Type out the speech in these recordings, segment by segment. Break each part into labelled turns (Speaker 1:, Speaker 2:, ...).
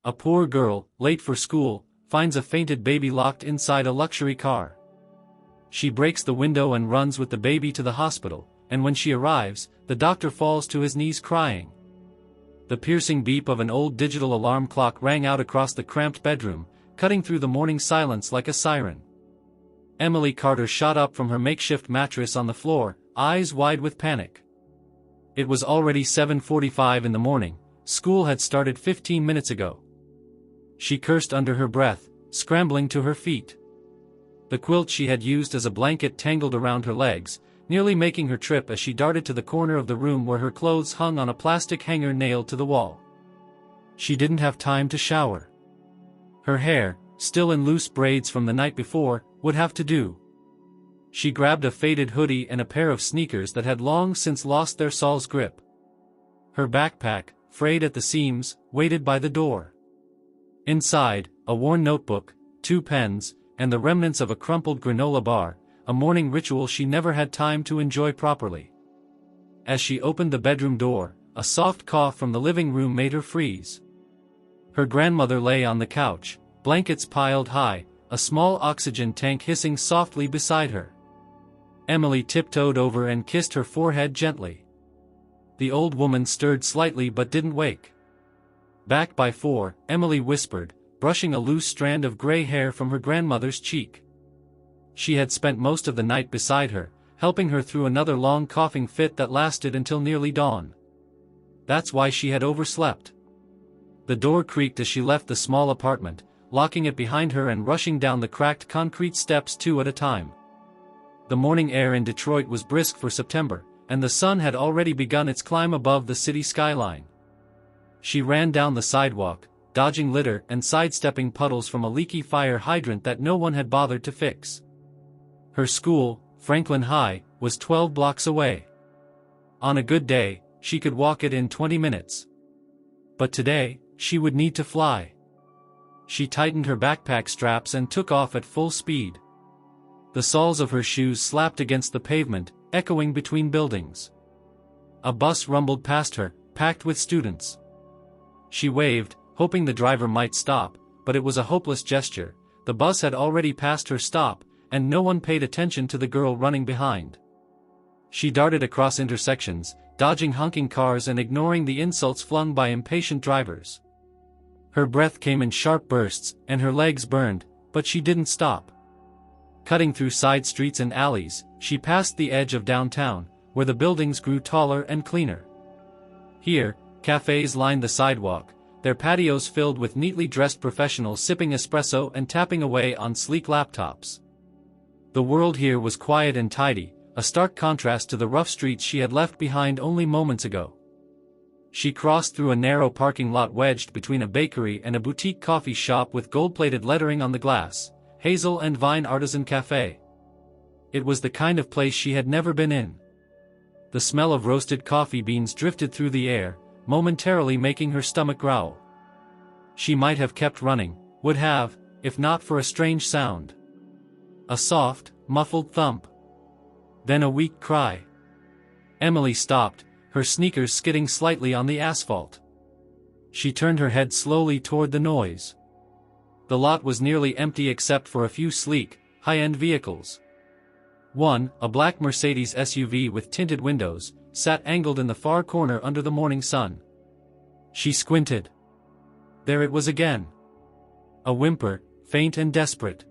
Speaker 1: A poor girl, late for school, finds a fainted baby locked inside a luxury car. She breaks the window and runs with the baby to the hospital, and when she arrives, the doctor falls to his knees crying. The piercing beep of an old digital alarm clock rang out across the cramped bedroom, cutting through the morning silence like a siren. Emily Carter shot up from her makeshift mattress on the floor, eyes wide with panic. It was already 7:45 in the morning. School had started 15 minutes ago. She cursed under her breath, scrambling to her feet. The quilt she had used as a blanket tangled around her legs, nearly making her trip as she darted to the corner of the room where her clothes hung on a plastic hanger nailed to the wall. She didn't have time to shower. Her hair, still in loose braids from the night before, would have to do. She grabbed a faded hoodie and a pair of sneakers that had long since lost their sole's grip. Her backpack, frayed at the seams, waited by the door. Inside, a worn notebook, 2 pens, and the remnants of a crumpled granola bar, a morning ritual she never had time to enjoy properly. As she opened the bedroom door, a soft cough from the living room made her freeze. Her grandmother lay on the couch, blankets piled high, a small oxygen tank hissing softly beside her. Emily tiptoed over and kissed her forehead gently. The old woman stirred slightly but didn't wake. Back by 4, Emily whispered, brushing a loose strand of gray hair from her grandmother's cheek. She had spent most of the night beside her, helping her through another long coughing fit that lasted until nearly dawn. That's why she had overslept. The door creaked as she left the small apartment, locking it behind her and rushing down the cracked concrete steps 2 at a time. The morning air in Detroit was brisk for September, and the sun had already begun its climb above the city skyline. She ran down the sidewalk, dodging litter and sidestepping puddles from a leaky fire hydrant that no one had bothered to fix. Her school, Franklin High, was 12 blocks away. On a good day, she could walk it in 20 minutes. But today, she would need to fly. She tightened her backpack straps and took off at full speed. The soles of her shoes slapped against the pavement, echoing between buildings. A bus rumbled past her, packed with students. She waved, hoping the driver might stop, but it was a hopeless gesture. The bus had already passed her stop, and no one paid attention to the girl running behind. She darted across intersections, dodging honking cars and ignoring the insults flung by impatient drivers. Her breath came in sharp bursts, and her legs burned, but she didn't stop. Cutting through side streets and alleys, she passed the edge of downtown, where the buildings grew taller and cleaner. Here, cafes lined the sidewalk, their patios filled with neatly dressed professionals sipping espresso and tapping away on sleek laptops. The world here was quiet and tidy, a stark contrast to the rough streets she had left behind only moments ago. She crossed through a narrow parking lot wedged between a bakery and a boutique coffee shop with gold-plated lettering on the glass, Hazel and Vine Artisan Cafe. It was the kind of place she had never been in. The smell of roasted coffee beans drifted through the air, momentarily making her stomach growl. She might have kept running, would have, if not for a strange sound. A soft, muffled thump. Then a weak cry. Emily stopped, her sneakers skidding slightly on the asphalt. She turned her head slowly toward the noise. The lot was nearly empty except for a few sleek, high-end vehicles. One, a black Mercedes SUV with tinted windows, sat angled in the far corner under the morning sun. She squinted. There it was again. A whimper, faint and desperate.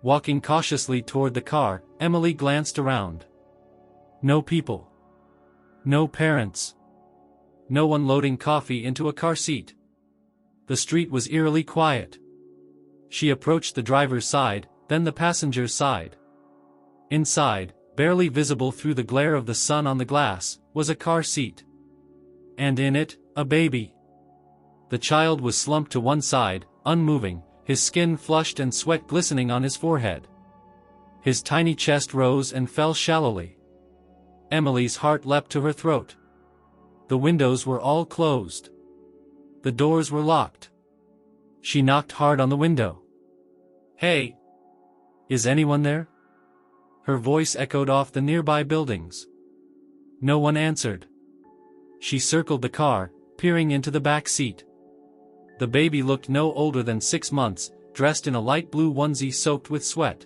Speaker 1: Walking cautiously toward the car, Emily glanced around. No people. No parents. No one loading coffee into a car seat. The street was eerily quiet. She approached the driver's side, then the passenger's side. Inside, barely visible through the glare of the sun on the glass, was a car seat. And in it, a baby. The child was slumped to one side, unmoving, his skin flushed and sweat glistening on his forehead. His tiny chest rose and fell shallowly. Emily's heart leapt to her throat. The windows were all closed. The doors were locked. She knocked hard on the window. Hey! Is anyone there? Her voice echoed off the nearby buildings. No one answered. She circled the car, peering into the back seat. The baby looked no older than 6 months, dressed in a light blue onesie soaked with sweat.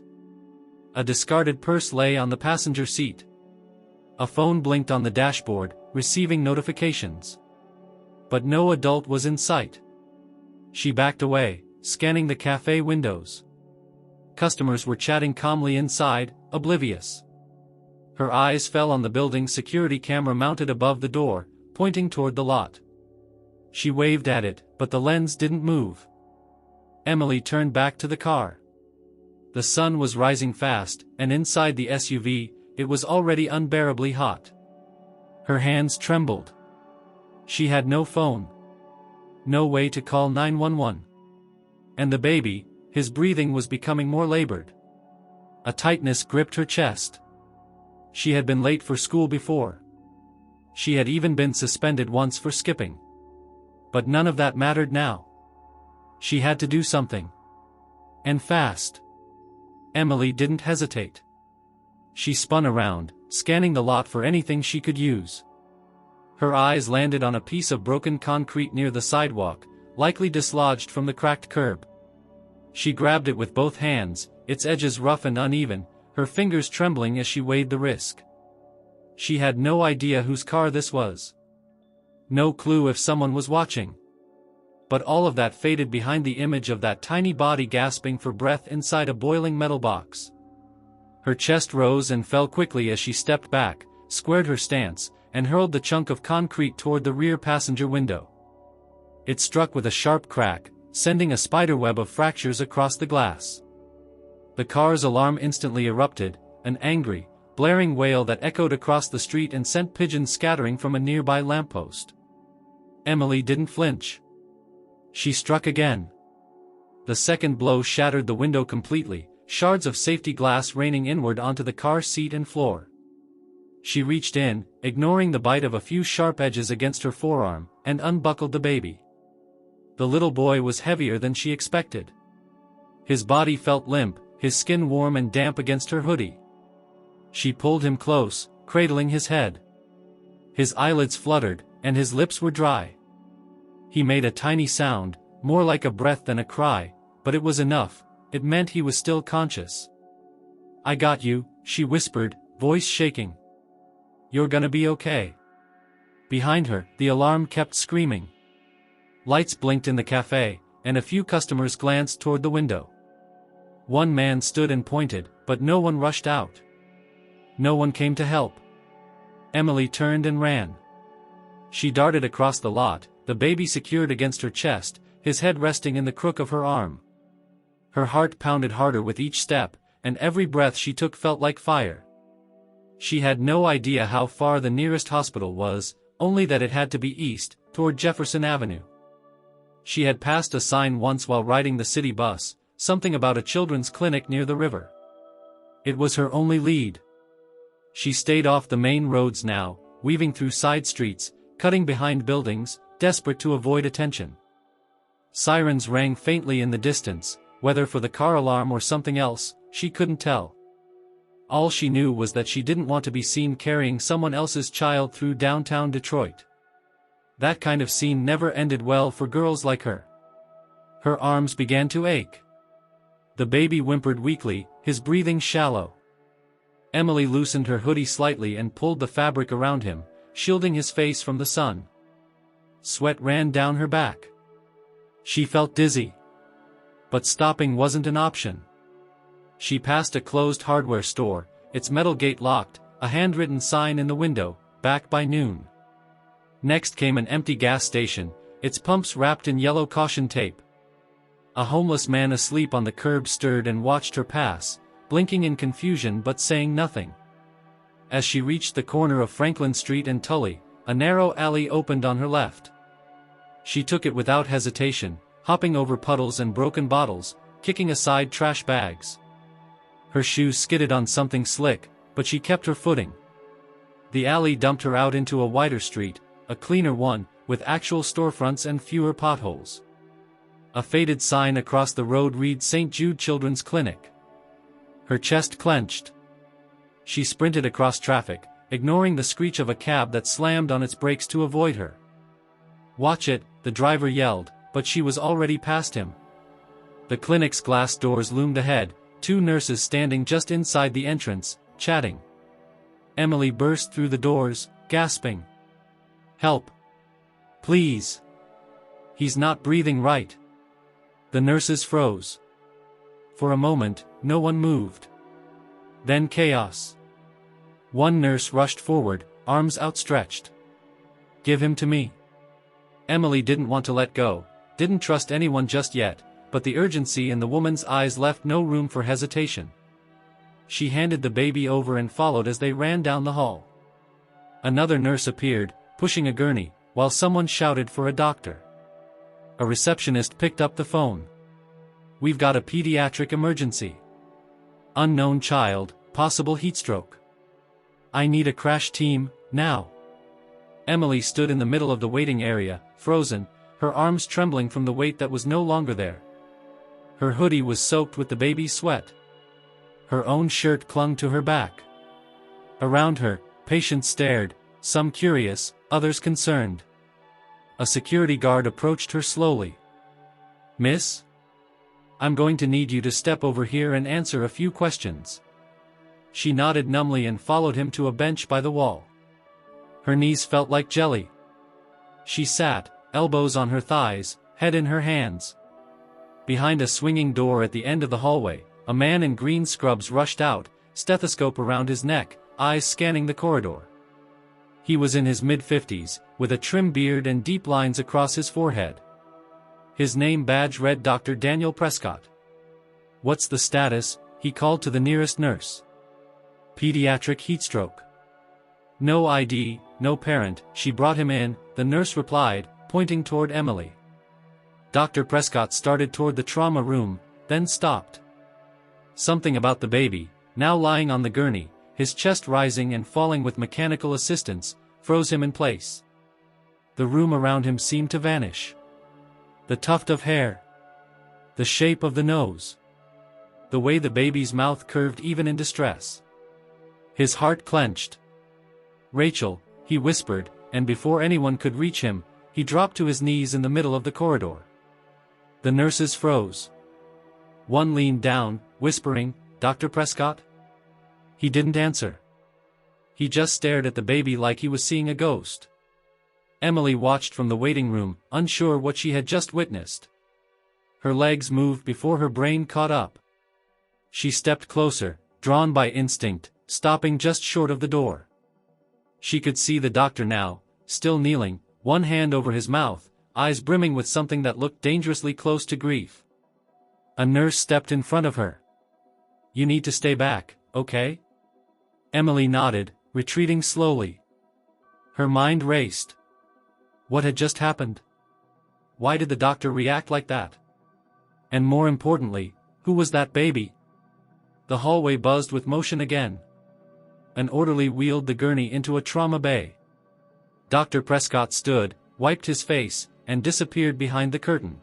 Speaker 1: A discarded purse lay on the passenger seat. A phone blinked on the dashboard, receiving notifications. But no adult was in sight. She backed away, scanning the cafe windows. Customers were chatting calmly inside, oblivious. Her eyes fell on the building's security camera mounted above the door, pointing toward the lot. She waved at it, but the lens didn't move. Emily turned back to the car. The sun was rising fast, and inside the SUV, it was already unbearably hot. Her hands trembled. She had no phone. No way to call 911. And the baby, his breathing was becoming more labored. A tightness gripped her chest. She had been late for school before. She had even been suspended once for skipping. But none of that mattered now. She had to do something. And fast. Emily didn't hesitate. She spun around, scanning the lot for anything she could use. Her eyes landed on a piece of broken concrete near the sidewalk, likely dislodged from the cracked curb. She grabbed it with both hands, its edges rough and uneven, her fingers trembling as she weighed the risk. She had no idea whose car this was. No clue if someone was watching. But all of that faded behind the image of that tiny body gasping for breath inside a boiling metal box. Her chest rose and fell quickly as she stepped back, squared her stance, and hurled the chunk of concrete toward the rear passenger window. It struck with a sharp crack, sending a spiderweb of fractures across the glass. The car's alarm instantly erupted, an angry, blaring wail that echoed across the street and sent pigeons scattering from a nearby lamppost. Emily didn't flinch. She struck again. The second blow shattered the window completely, shards of safety glass raining inward onto the car seat and floor. She reached in, ignoring the bite of a few sharp edges against her forearm, and unbuckled the baby. The little boy was heavier than she expected. His body felt limp, his skin warm and damp against her hoodie. She pulled him close, cradling his head. His eyelids fluttered, and his lips were dry. He made a tiny sound, more like a breath than a cry, but it was enough. It meant he was still conscious. "I got you," she whispered, voice shaking. "You're gonna be okay." Behind her, the alarm kept screaming. Lights blinked in the cafe, and a few customers glanced toward the window. One man stood and pointed, but no one rushed out. No one came to help. Emily turned and ran. She darted across the lot, the baby secured against her chest, his head resting in the crook of her arm. Her heart pounded harder with each step, and every breath she took felt like fire. She had no idea how far the nearest hospital was, only that it had to be east, toward Jefferson Avenue. She had passed a sign once while riding the city bus, something about a children's clinic near the river. It was her only lead. She stayed off the main roads now, weaving through side streets, cutting behind buildings, desperate to avoid attention. Sirens rang faintly in the distance, whether for the car alarm or something else, she couldn't tell. All she knew was that she didn't want to be seen carrying someone else's child through downtown Detroit. That kind of scene never ended well for girls like her. Her arms began to ache. The baby whimpered weakly, his breathing shallow. Emily loosened her hoodie slightly and pulled the fabric around him, shielding his face from the sun. Sweat ran down her back. She felt dizzy. But stopping wasn't an option. She passed a closed hardware store, its metal gate locked, a handwritten sign in the window, "Back by noon." Next came an empty gas station, its pumps wrapped in yellow caution tape. A homeless man asleep on the curb stirred and watched her pass, blinking in confusion but saying nothing. As she reached the corner of Franklin Street and Tully, a narrow alley opened on her left. She took it without hesitation, hopping over puddles and broken bottles, kicking aside trash bags. Her shoes skidded on something slick, but she kept her footing. The alley dumped her out into a wider street, a cleaner one, with actual storefronts and fewer potholes. A faded sign across the road read St. Jude Children's Clinic. Her chest clenched. She sprinted across traffic, ignoring the screech of a cab that slammed on its brakes to avoid her. "Watch it," the driver yelled, but she was already past him. The clinic's glass doors loomed ahead, two nurses standing just inside the entrance, chatting. Emily burst through the doors, gasping. "Help! Please! He's not breathing right!" The nurses froze. For a moment, no one moved. Then chaos. One nurse rushed forward, arms outstretched. "Give him to me." Emily didn't want to let go, didn't trust anyone just yet, but the urgency in the woman's eyes left no room for hesitation. She handed the baby over and followed as they ran down the hall. Another nurse appeared, pushing a gurney, while someone shouted for a doctor. A receptionist picked up the phone. "We've got a pediatric emergency. Unknown child, possible heatstroke. I need a crash team, now." Emily stood in the middle of the waiting area, frozen, her arms trembling from the weight that was no longer there. Her hoodie was soaked with the baby's sweat. Her own shirt clung to her back. Around her, patients stared, some curious, others concerned. A security guard approached her slowly. "Miss? I'm going to need you to step over here and answer a few questions." She nodded numbly and followed him to a bench by the wall. Her knees felt like jelly. She sat, elbows on her thighs, head in her hands. Behind a swinging door at the end of the hallway, a man in green scrubs rushed out, stethoscope around his neck, eyes scanning the corridor. He was in his mid-50s, with a trim beard and deep lines across his forehead. His name badge read Dr. Daniel Prescott. "What's the status?" he called to the nearest nurse. "Pediatric heatstroke." "No ID, no parent." "She brought him in," the nurse replied, pointing toward Emily. Dr. Prescott started toward the trauma room, then stopped. Something about the baby, now lying on the gurney, his chest rising and falling with mechanical assistance, froze him in place. The room around him seemed to vanish. The tuft of hair. The shape of the nose. The way the baby's mouth curved even in distress. His heart clenched. "Rachel," he whispered, and before anyone could reach him, he dropped to his knees in the middle of the corridor. The nurses froze. One leaned down, whispering, "Dr. Prescott?" He didn't answer. He just stared at the baby like he was seeing a ghost. Emily watched from the waiting room, unsure what she had just witnessed. Her legs moved before her brain caught up. She stepped closer, drawn by instinct, stopping just short of the door. She could see the doctor now, still kneeling, one hand over his mouth, eyes brimming with something that looked dangerously close to grief. A nurse stepped in front of her. "You need to stay back, okay?" Emily nodded, retreating slowly. Her mind raced. What had just happened? Why did the doctor react like that? And more importantly, who was that baby? The hallway buzzed with motion again. An orderly wheeled the gurney into a trauma bay. Dr. Prescott stood, wiped his face, and disappeared behind the curtain.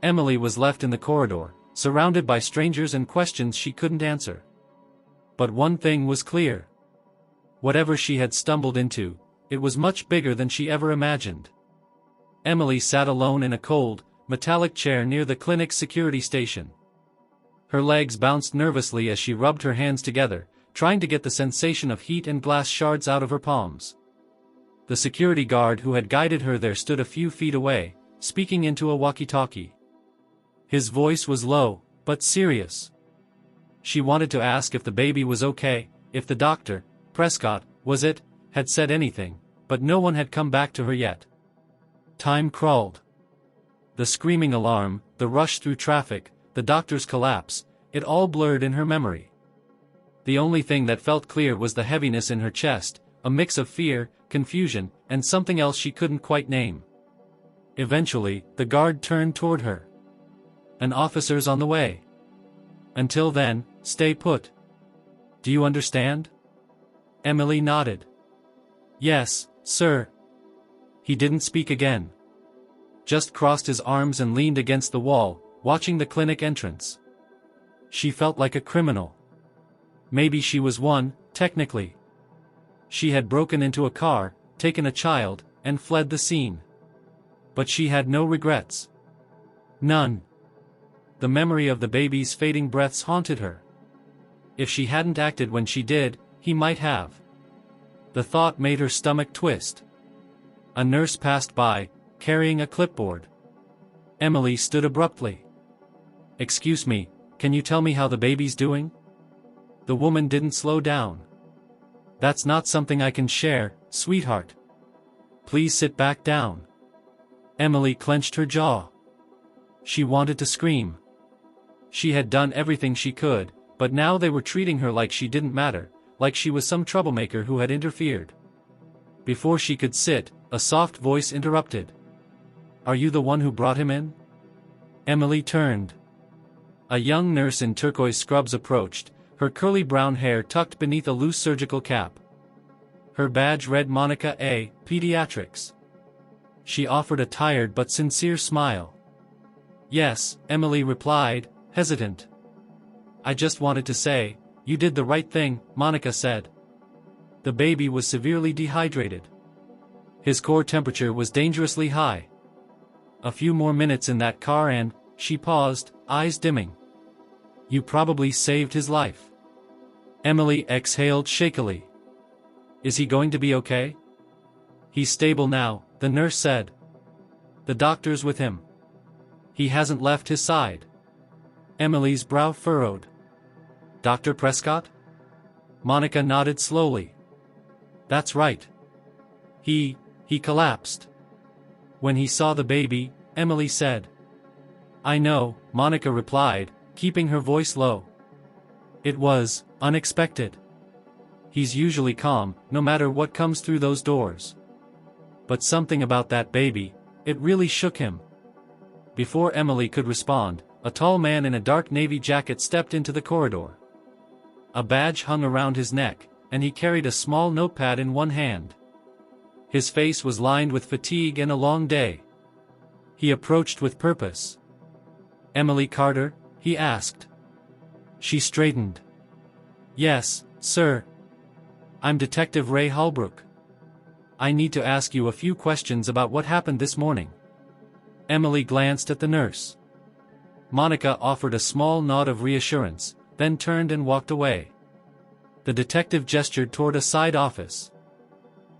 Speaker 1: Emily was left in the corridor, surrounded by strangers and questions she couldn't answer. But one thing was clear. Whatever she had stumbled into, it was much bigger than she ever imagined. Emily sat alone in a cold, metallic chair near the clinic's security station. Her legs bounced nervously as she rubbed her hands together, trying to get the sensation of heat and glass shards out of her palms. The security guard who had guided her there stood a few feet away, speaking into a walkie-talkie. His voice was low, but serious. She wanted to ask if the baby was okay, if the doctor, Prescott, was it, had said anything, but no one had come back to her yet. Time crawled. The screaming alarm, the rush through traffic, the doctor's collapse, it all blurred in her memory. The only thing that felt clear was the heaviness in her chest, a mix of fear, confusion, and something else she couldn't quite name. Eventually, the guard turned toward her. "An officer's on the way. Until then, stay put. Do you understand?" Emily nodded. "Yes, sir." He didn't speak again. Just crossed his arms and leaned against the wall, watching the clinic entrance. She felt like a criminal. Maybe she was one, technically. She had broken into a car, taken a child, and fled the scene. But she had no regrets. None. The memory of the baby's fading breaths haunted her. If she hadn't acted when she did, he might have. The thought made her stomach twist. A nurse passed by, carrying a clipboard. Emily stood abruptly. "Excuse me, can you tell me how the baby's doing?" The woman didn't slow down. "That's not something I can share, sweetheart. Please sit back down." Emily clenched her jaw. She wanted to scream. She had done everything she could, but now they were treating her like she didn't matter, like she was some troublemaker who had interfered. Before she could sit, a soft voice interrupted. "Are you the one who brought him in?" Emily turned. A young nurse in turquoise scrubs approached, her curly brown hair tucked beneath a loose surgical cap. Her badge read Monica A., Pediatrics. She offered a tired but sincere smile. "Yes," Emily replied, hesitant. "I just wanted to say, you did the right thing," Monica said. The baby was severely dehydrated. His core temperature was dangerously high. A few more minutes in that car and, she paused, eyes dimming. "You probably saved his life." Emily exhaled shakily. "Is he going to be okay?" "He's stable now," the nurse said. "The doctor's with him. He hasn't left his side." Emily's brow furrowed. "Dr. Prescott?" Monica nodded slowly. "That's right. He collapsed when he saw the baby," Emily said. "I know," Monica replied, keeping her voice low. "It was unexpected. He's usually calm, no matter what comes through those doors. But something about that baby, it really shook him." Before Emily could respond, a tall man in a dark navy jacket stepped into the corridor. A badge hung around his neck, and he carried a small notepad in one hand. His face was lined with fatigue and a long day. He approached with purpose. "Emily Carter?" he asked. She straightened. "Yes, sir. I'm Detective Ray Holbrook. I need to ask you a few questions about what happened this morning." Emily glanced at the nurse. Monica offered a small nod of reassurance, then turned and walked away. The detective gestured toward a side office.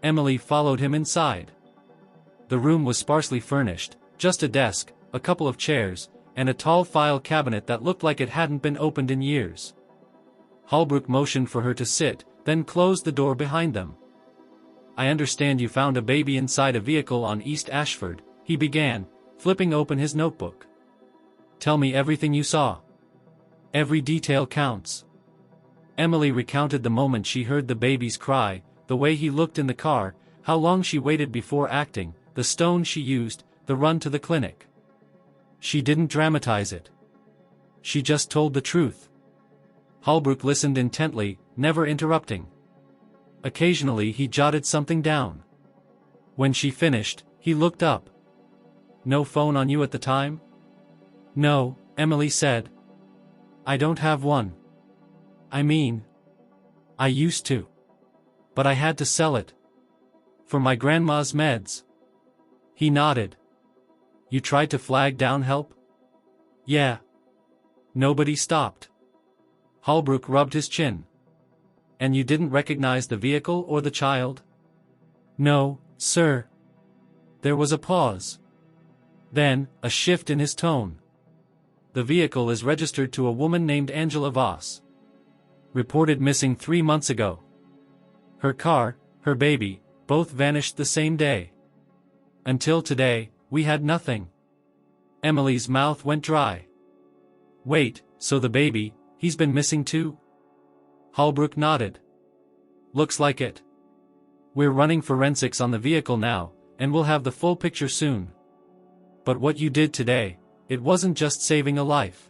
Speaker 1: Emily followed him inside. The room was sparsely furnished, just a desk, a couple of chairs, and a tall file cabinet that looked like it hadn't been opened in years. Holbrook motioned for her to sit, then closed the door behind them. "I understand you found a baby inside a vehicle on East Ashford," he began, flipping open his notebook. "Tell me everything you saw. Every detail counts." Emily recounted the moment she heard the baby's cry, the way he looked in the car, how long she waited before acting, the stone she used, the run to the clinic. She didn't dramatize it. She just told the truth. Holbrook listened intently, never interrupting. Occasionally he jotted something down. When she finished, he looked up. "No phone on you at the time?" "No," Emily said. "I don't have one. I mean, I used to. But I had to sell it. For my grandma's meds." He nodded. "You tried to flag down help?" "Yeah. Nobody stopped." Holbrook rubbed his chin. "And you didn't recognize the vehicle or the child?" "No, sir." There was a pause. Then, a shift in his tone. "The vehicle is registered to a woman named Angela Voss. Reported missing 3 months ago. Her car, her baby, both vanished the same day. Until today, we had nothing." Emily's mouth went dry. "Wait, so the baby, he's been missing too?" Holbrook nodded. "Looks like it. We're running forensics on the vehicle now, and we'll have the full picture soon. But what you did today, it wasn't just saving a life.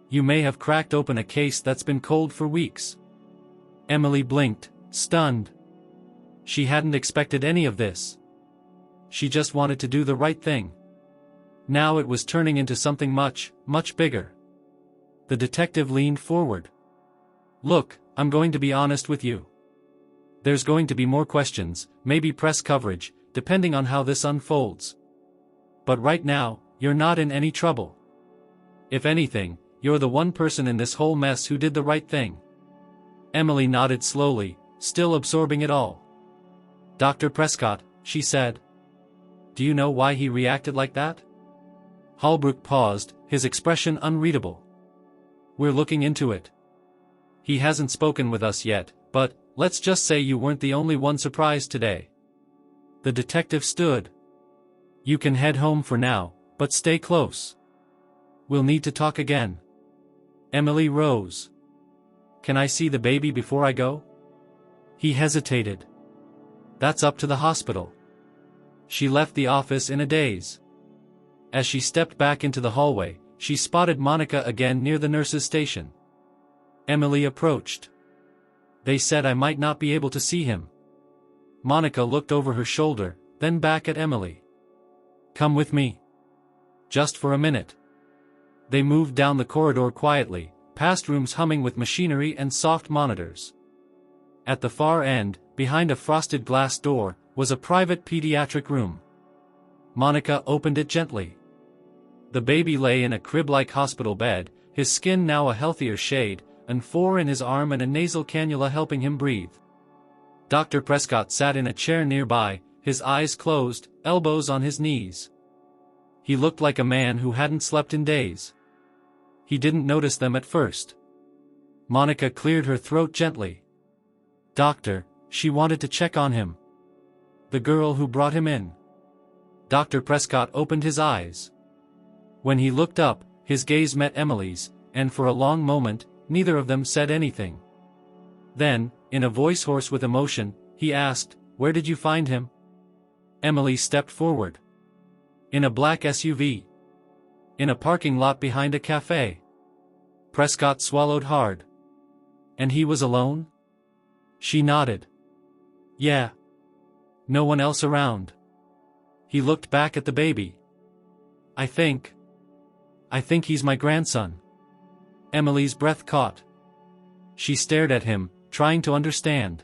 Speaker 1: You may have cracked open a case that's been cold for weeks." Emily blinked, stunned. She hadn't expected any of this. She just wanted to do the right thing. Now it was turning into something much, much bigger. The detective leaned forward. "Look, I'm going to be honest with you. There's going to be more questions, maybe press coverage, depending on how this unfolds. but right now, you're not in any trouble. If anything, you're the one person in this whole mess who did the right thing." Emily nodded slowly, still absorbing it all. "Dr. Prescott," she said. "Do you know why he reacted like that?" Holbrook paused, his expression unreadable. "We're looking into it. He hasn't spoken with us yet, but, let's just say you weren't the only one surprised today." The detective stood. "You can head home for now, but stay close. We'll need to talk again." Emily rose. "Can I see the baby before I go?" He hesitated. "That's up to the hospital." She left the office in a daze. As she stepped back into the hallway, she spotted Monica again near the nurse's station. Emily approached. "They said I might not be able to see him." Monica looked over her shoulder, then back at Emily. "Come with me. Just for a minute." They moved down the corridor quietly, past rooms humming with machinery and soft monitors. At the far end, behind a frosted glass door, was a private pediatric room. Monica opened it gently. The baby lay in a crib-like hospital bed, his skin now a healthier shade, and four in his arm and a nasal cannula helping him breathe. Dr. Prescott sat in a chair nearby, his eyes closed, elbows on his knees. He looked like a man who hadn't slept in days. He didn't notice them at first. Monica cleared her throat gently. "Doctor," she wanted to check on him. "The girl who brought him in." Dr. Prescott opened his eyes. When he looked up, his gaze met Emily's, and for a long moment, neither of them said anything. Then, in a voice hoarse with emotion, he asked, "Where did you find him?" Emily stepped forward. "In a black SUV. In a parking lot behind a cafe." Prescott swallowed hard. "And he was alone?" She nodded. "Yeah. No one else around." He looked back at the baby. I think he's my grandson." Emily's breath caught. She stared at him, trying to understand.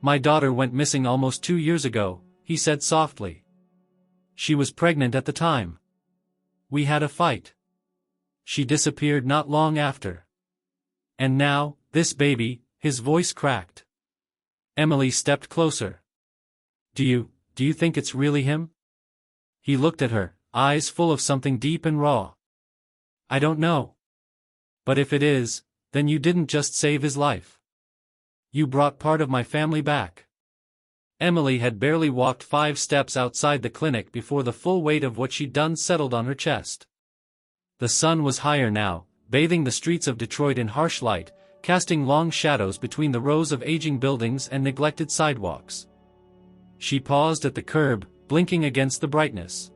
Speaker 1: "My daughter went missing almost 2 years ago," he said softly. "She was pregnant at the time. We had a fight. She disappeared not long after. And now, this baby," his voice cracked. Emily stepped closer. Do you think it's really him?" He looked at her, eyes full of something deep and raw. "I don't know. But if it is, then you didn't just save his life. You brought part of my family back." Emily had barely walked 5 steps outside the clinic before the full weight of what she'd done settled on her chest. The sun was higher now, bathing the streets of Detroit in harsh light, casting long shadows between the rows of aging buildings and neglected sidewalks. She paused at the curb, blinking against the brightness.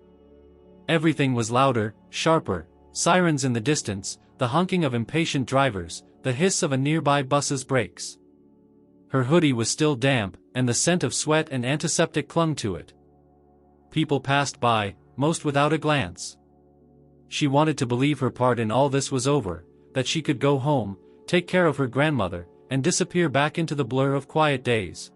Speaker 1: Everything was louder, sharper, sirens in the distance, the honking of impatient drivers, the hiss of a nearby bus's brakes. Her hoodie was still damp, and the scent of sweat and antiseptic clung to it. People passed by, most without a glance. She wanted to believe her part in all this was over, that she could go home, take care of her grandmother, and disappear back into the blur of quiet days.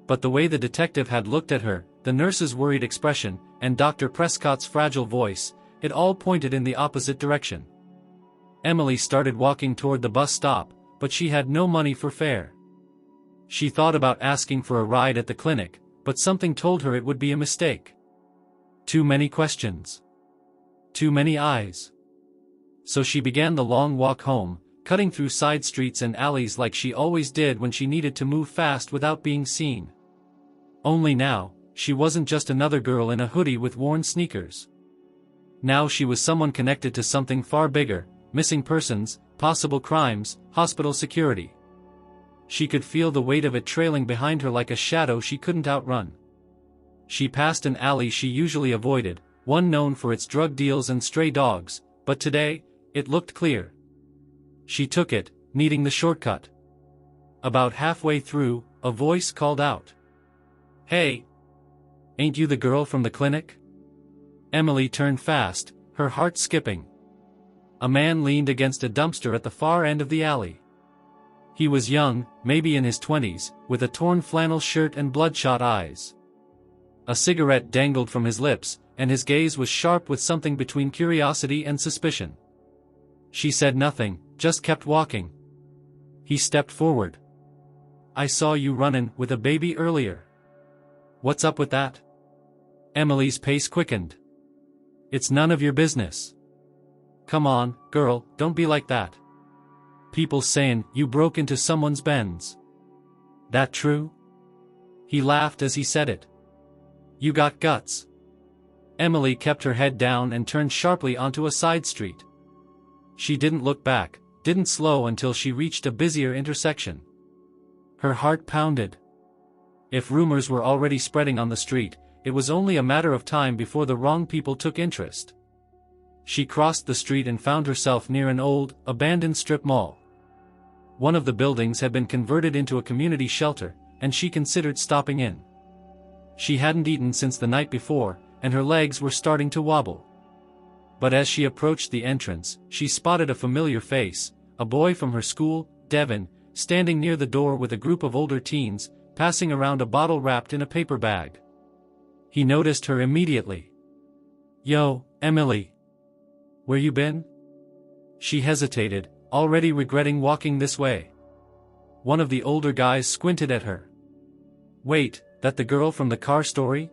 Speaker 1: But the way the detective had looked at her, the nurse's worried expression, and Dr. Prescott's fragile voice, it all pointed in the opposite direction. Emily started walking toward the bus stop, but she had no money for fare. She thought about asking for a ride at the clinic, but something told her it would be a mistake. Too many questions. Too many eyes. So she began the long walk home, cutting through side streets and alleys like she always did when she needed to move fast without being seen. Only now, she wasn't just another girl in a hoodie with worn sneakers. Now she was someone connected to something far bigger, missing persons, possible crimes, hospital security. She could feel the weight of it trailing behind her like a shadow she couldn't outrun. She passed an alley she usually avoided, one known for its drug deals and stray dogs, but today, it looked clear. She took it, needing the shortcut. About halfway through, a voice called out. "Hey! Ain't you the girl from the clinic?" Emily turned fast, her heart skipping. A man leaned against a dumpster at the far end of the alley. He was young, maybe in his 20s, with a torn flannel shirt and bloodshot eyes. A cigarette dangled from his lips, and his gaze was sharp with something between curiosity and suspicion. She said nothing, just kept walking. He stepped forward. "I saw you runnin' with a baby earlier. What's up with that?" Emily's pace quickened. "It's none of your business. Come on, girl, don't be like that. People sayin' you broke into someone's Benz. That true?" He laughed as he said it. "You got guts." Emily kept her head down and turned sharply onto a side street. She didn't look back, didn't slow until she reached a busier intersection. Her heart pounded. If rumors were already spreading on the street, it was only a matter of time before the wrong people took interest. She crossed the street and found herself near an old, abandoned strip mall. One of the buildings had been converted into a community shelter, and she considered stopping in. She hadn't eaten since the night before, and her legs were starting to wobble. But as she approached the entrance, she spotted a familiar face, a boy from her school, Devin, standing near the door with a group of older teens, passing around a bottle wrapped in a paper bag. He noticed her immediately. "Yo, Emily. Where you been?" She hesitated, already regretting walking this way. One of the older guys squinted at her. "Wait, that the girl from the car story?"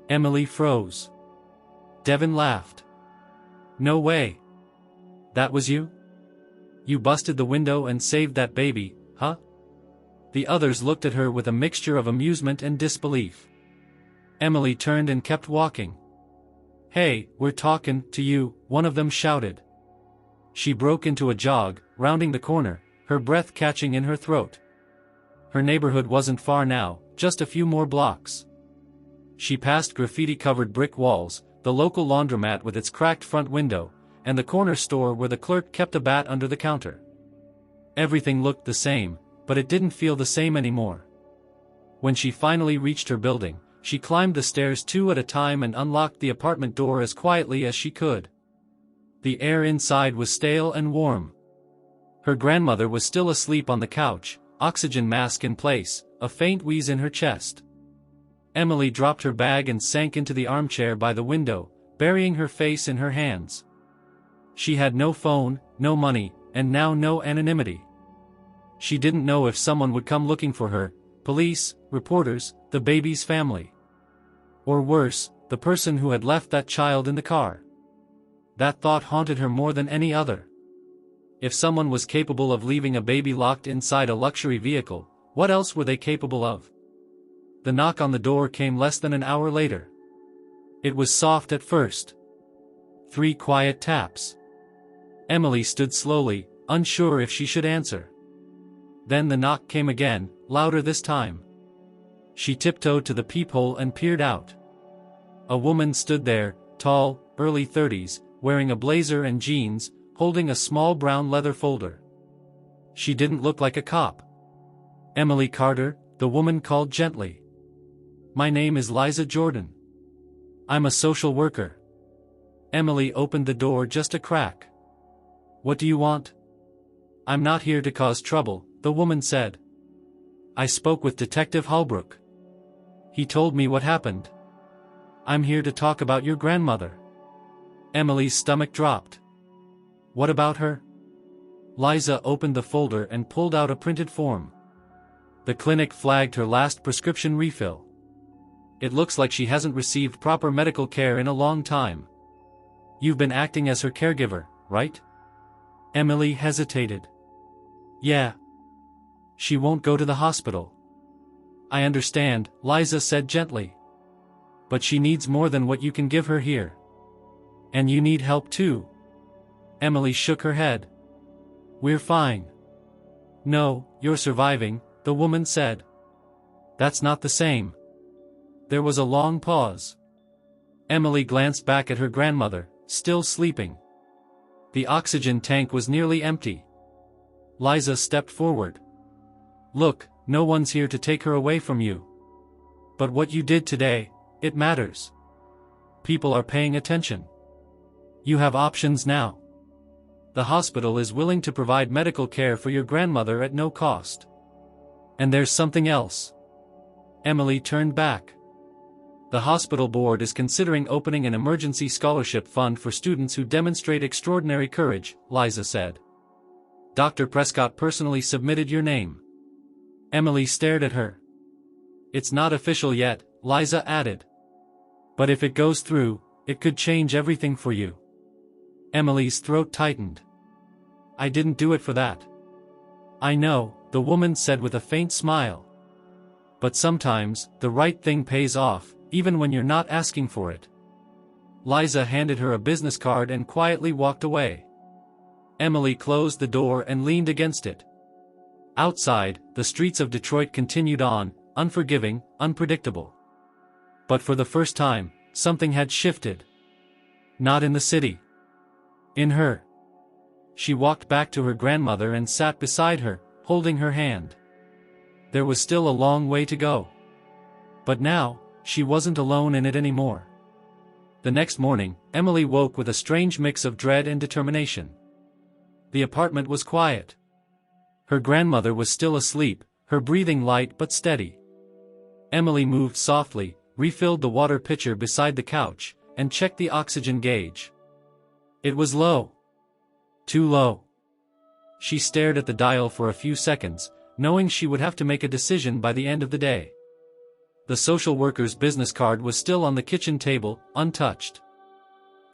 Speaker 1: Emily froze. Devin laughed. "No way. That was you? You busted the window and saved that baby, huh?" The others looked at her with a mixture of amusement and disbelief. Emily turned and kept walking. "Hey, we're talking to you," one of them shouted. She broke into a jog, rounding the corner, her breath catching in her throat. Her neighborhood wasn't far now, just a few more blocks. She passed graffiti-covered brick walls, the local laundromat with its cracked front window, and the corner store where the clerk kept a bat under the counter. Everything looked the same, but it didn't feel the same anymore. When she finally reached her building, she climbed the stairs two at a time and unlocked the apartment door as quietly as she could. The air inside was stale and warm. Her grandmother was still asleep on the couch, oxygen mask in place, a faint wheeze in her chest. Emily dropped her bag and sank into the armchair by the window, burying her face in her hands. She had no phone, no money, and now no anonymity. She didn't know if someone would come looking for her, police, reporters, the baby's family. Or worse, the person who had left that child in the car. That thought haunted her more than any other. If someone was capable of leaving a baby locked inside a luxury vehicle, what else were they capable of? The knock on the door came less than an hour later. It was soft at first. 3 quiet taps. Emily stood slowly, unsure if she should answer. Then the knock came again, louder this time. She tiptoed to the peephole and peered out. A woman stood there, tall, early 30s, wearing a blazer and jeans, holding a small brown leather folder. She didn't look like a cop. "Emily Carter," the woman called gently. "My name is Liza Jordan. I'm a social worker." Emily opened the door just a crack. "What do you want?" "I'm not here to cause trouble," the woman said. "I spoke with Detective Holbrook. He told me what happened. I'm here to talk about your grandmother." Emily's stomach dropped. "What about her?" Liza opened the folder and pulled out a printed form. The clinic flagged her last prescription refill. "It looks like she hasn't received proper medical care in a long time. You've been acting as her caregiver, right?" Emily hesitated. "Yeah. She won't go to the hospital." "I understand," Liza said gently. "But she needs more than what you can give her here. And you need help too." Emily shook her head. "We're fine." "No, you're surviving," the woman said. "That's not the same." There was a long pause. Emily glanced back at her grandmother, still sleeping. The oxygen tank was nearly empty. Liza stepped forward. "Look, no one's here to take her away from you. But what you did today, it matters. People are paying attention. You have options now. The hospital is willing to provide medical care for your grandmother at no cost. And there's something else." Emily turned back. The hospital board is considering opening an emergency scholarship fund for students who demonstrate extraordinary courage, Liza said. Dr. Prescott personally submitted your name. Emily stared at her. It's not official yet, Liza added. But if it goes through, it could change everything for you. Emily's throat tightened. I didn't do it for that. I know, the woman said with a faint smile. But sometimes, the right thing pays off, even when you're not asking for it. Liza handed her a business card and quietly walked away. Emily closed the door and leaned against it. Outside, the streets of Detroit continued on, unforgiving, unpredictable. But for the first time, something had shifted. Not in the city. In her. She walked back to her grandmother and sat beside her, holding her hand. There was still a long way to go. But now, she wasn't alone in it anymore. The next morning, Emily woke with a strange mix of dread and determination. The apartment was quiet. Her grandmother was still asleep, her breathing light but steady. Emily moved softly, refilled the water pitcher beside the couch, and checked the oxygen gauge. It was low. Too low. She stared at the dial for a few seconds, knowing she would have to make a decision by the end of the day. The social worker's business card was still on the kitchen table, untouched.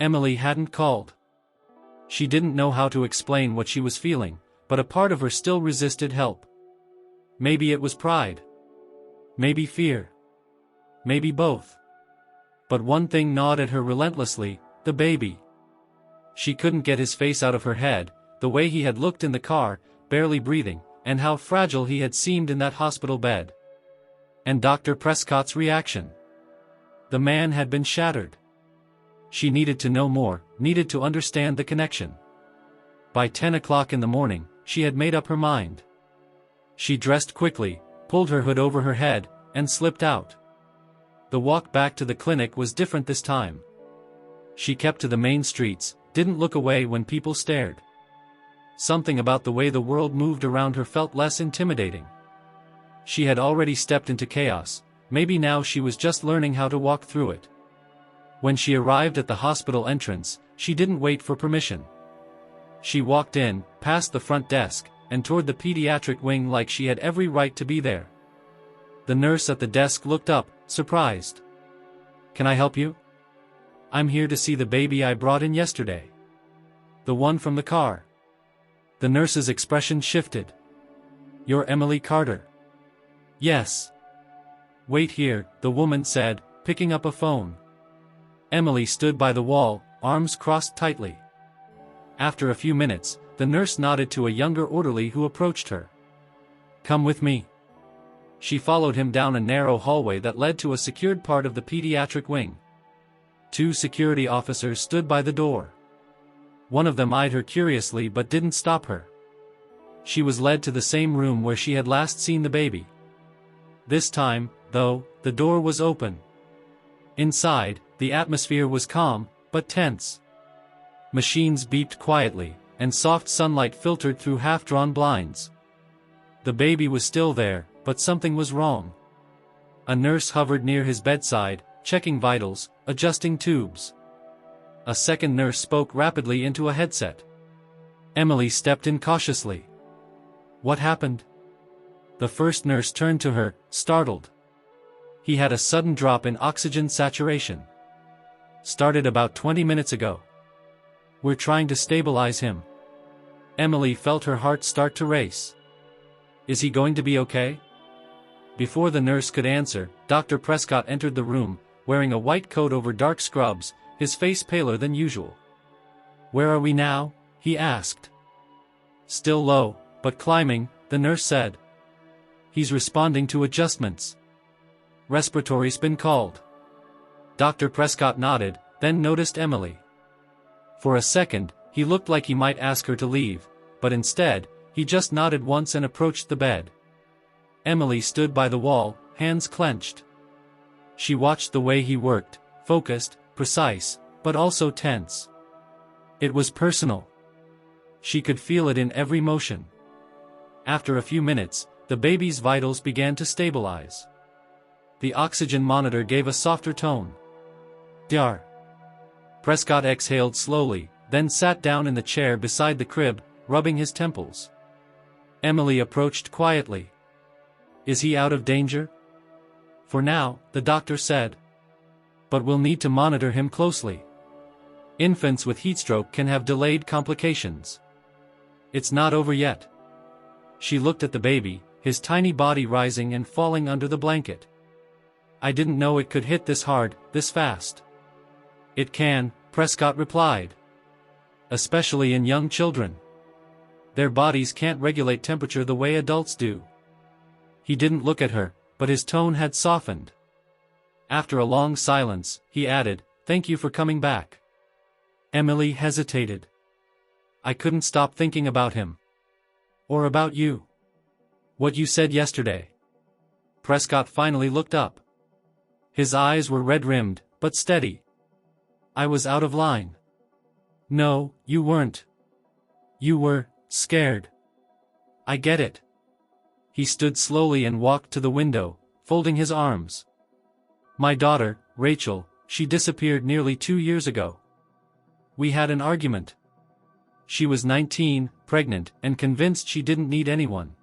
Speaker 1: Emily hadn't called. She didn't know how to explain what she was feeling, but a part of her still resisted help. Maybe it was pride. Maybe fear. Maybe both. But one thing gnawed at her relentlessly, the baby. She couldn't get his face out of her head, the way he had looked in the car, barely breathing, and how fragile he had seemed in that hospital bed. And Dr. Prescott's reaction. The man had been shattered. She needed to know more, needed to understand the connection. By 10 o'clock in the morning, she had made up her mind. She dressed quickly, pulled her hood over her head, and slipped out. The walk back to the clinic was different this time. She kept to the main streets, didn't look away when people stared. Something about the way the world moved around her felt less intimidating. She had already stepped into chaos, maybe now she was just learning how to walk through it. When she arrived at the hospital entrance, she didn't wait for permission. She walked in, past the front desk, and toward the pediatric wing like she had every right to be there. The nurse at the desk looked up, surprised. Can I help you? I'm here to see the baby I brought in yesterday. The one from the car. The nurse's expression shifted. You're Emily Carter. Yes. Wait here, the woman said, picking up a phone. Emily stood by the wall, arms crossed tightly. After a few minutes, the nurse nodded to a younger orderly who approached her. Come with me. She followed him down a narrow hallway that led to a secured part of the pediatric wing. 2 security officers stood by the door. One of them eyed her curiously but didn't stop her. She was led to the same room where she had last seen the baby. This time, though, the door was open. Inside, the atmosphere was calm, but tense. Machines beeped quietly, and soft sunlight filtered through half-drawn blinds. The baby was still there, but something was wrong. A nurse hovered near his bedside, checking vitals, adjusting tubes. A second nurse spoke rapidly into a headset. Emily stepped in cautiously. What happened? The first nurse turned to her, startled. He had a sudden drop in oxygen saturation. Started about 20 minutes ago. We're trying to stabilize him. Emily felt her heart start to race. Is he going to be okay? Before the nurse could answer, Dr. Prescott entered the room, wearing a white coat over dark scrubs, his face paler than usual. Where are we now? He asked. Still low, but climbing, the nurse said. He's responding to adjustments. Respiratory's been called. Dr. Prescott nodded, then noticed Emily. For a second, he looked like he might ask her to leave, but instead, he just nodded once and approached the bed. Emily stood by the wall, hands clenched. She watched the way he worked, focused, precise, but also tense. It was personal. She could feel it in every motion. After a few minutes, the baby's vitals began to stabilize. The oxygen monitor gave a softer tone. "Dr." Prescott exhaled slowly, then sat down in the chair beside the crib, rubbing his temples. Emily approached quietly. "Is he out of danger?" "For now," the doctor said. "But we'll need to monitor him closely. Infants with heatstroke can have delayed complications. It's not over yet." She looked at the baby, his tiny body rising and falling under the blanket. "I didn't know it could hit this hard, this fast." "It can," Prescott replied. "Especially in young children. Their bodies can't regulate temperature the way adults do." He didn't look at her, but his tone had softened. After a long silence, he added, "Thank you for coming back." Emily hesitated. "I couldn't stop thinking about him. Or about you. What you said yesterday." Prescott finally looked up. His eyes were red-rimmed, but steady. "I was out of line." "No, you weren't. You were scared. I get it." He stood slowly and walked to the window, folding his arms. "My daughter, Rachel, she disappeared nearly 2 years ago. We had an argument. She was 19, pregnant, and convinced she didn't need anyone.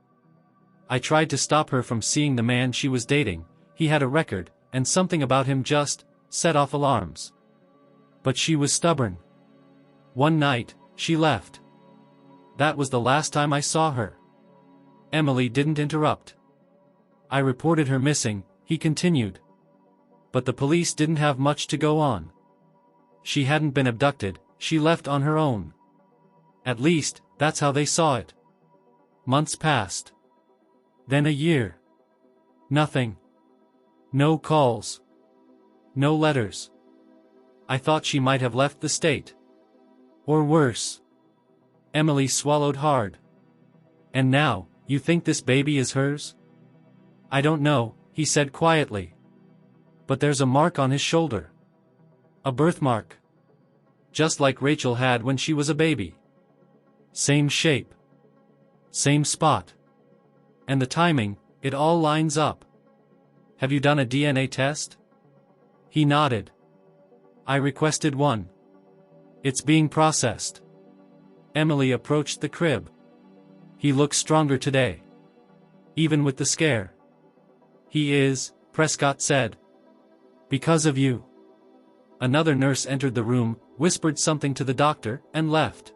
Speaker 1: I tried to stop her from seeing the man she was dating. He had a record, and something about him just set off alarms. But she was stubborn. One night, she left. That was the last time I saw her." Emily didn't interrupt. "I reported her missing," he continued. "But the police didn't have much to go on. She hadn't been abducted, she left on her own. At least, that's how they saw it. Months passed. Then a year. Nothing. No calls. No letters. I thought she might have left the state. Or worse." Emily swallowed hard. "And now, you think this baby is hers?" "I don't know," he said quietly. "But there's a mark on his shoulder. A birthmark. Just like Rachel had when she was a baby. Same shape. Same spot. And the timing, it all lines up. Have you done a DNA test?" He nodded. "I requested one. It's being processed." Emily approached the crib. "He looks stronger today. Even with the scare." "He is," Prescott said. "Because of you." Another nurse entered the room, whispered something to the doctor, and left.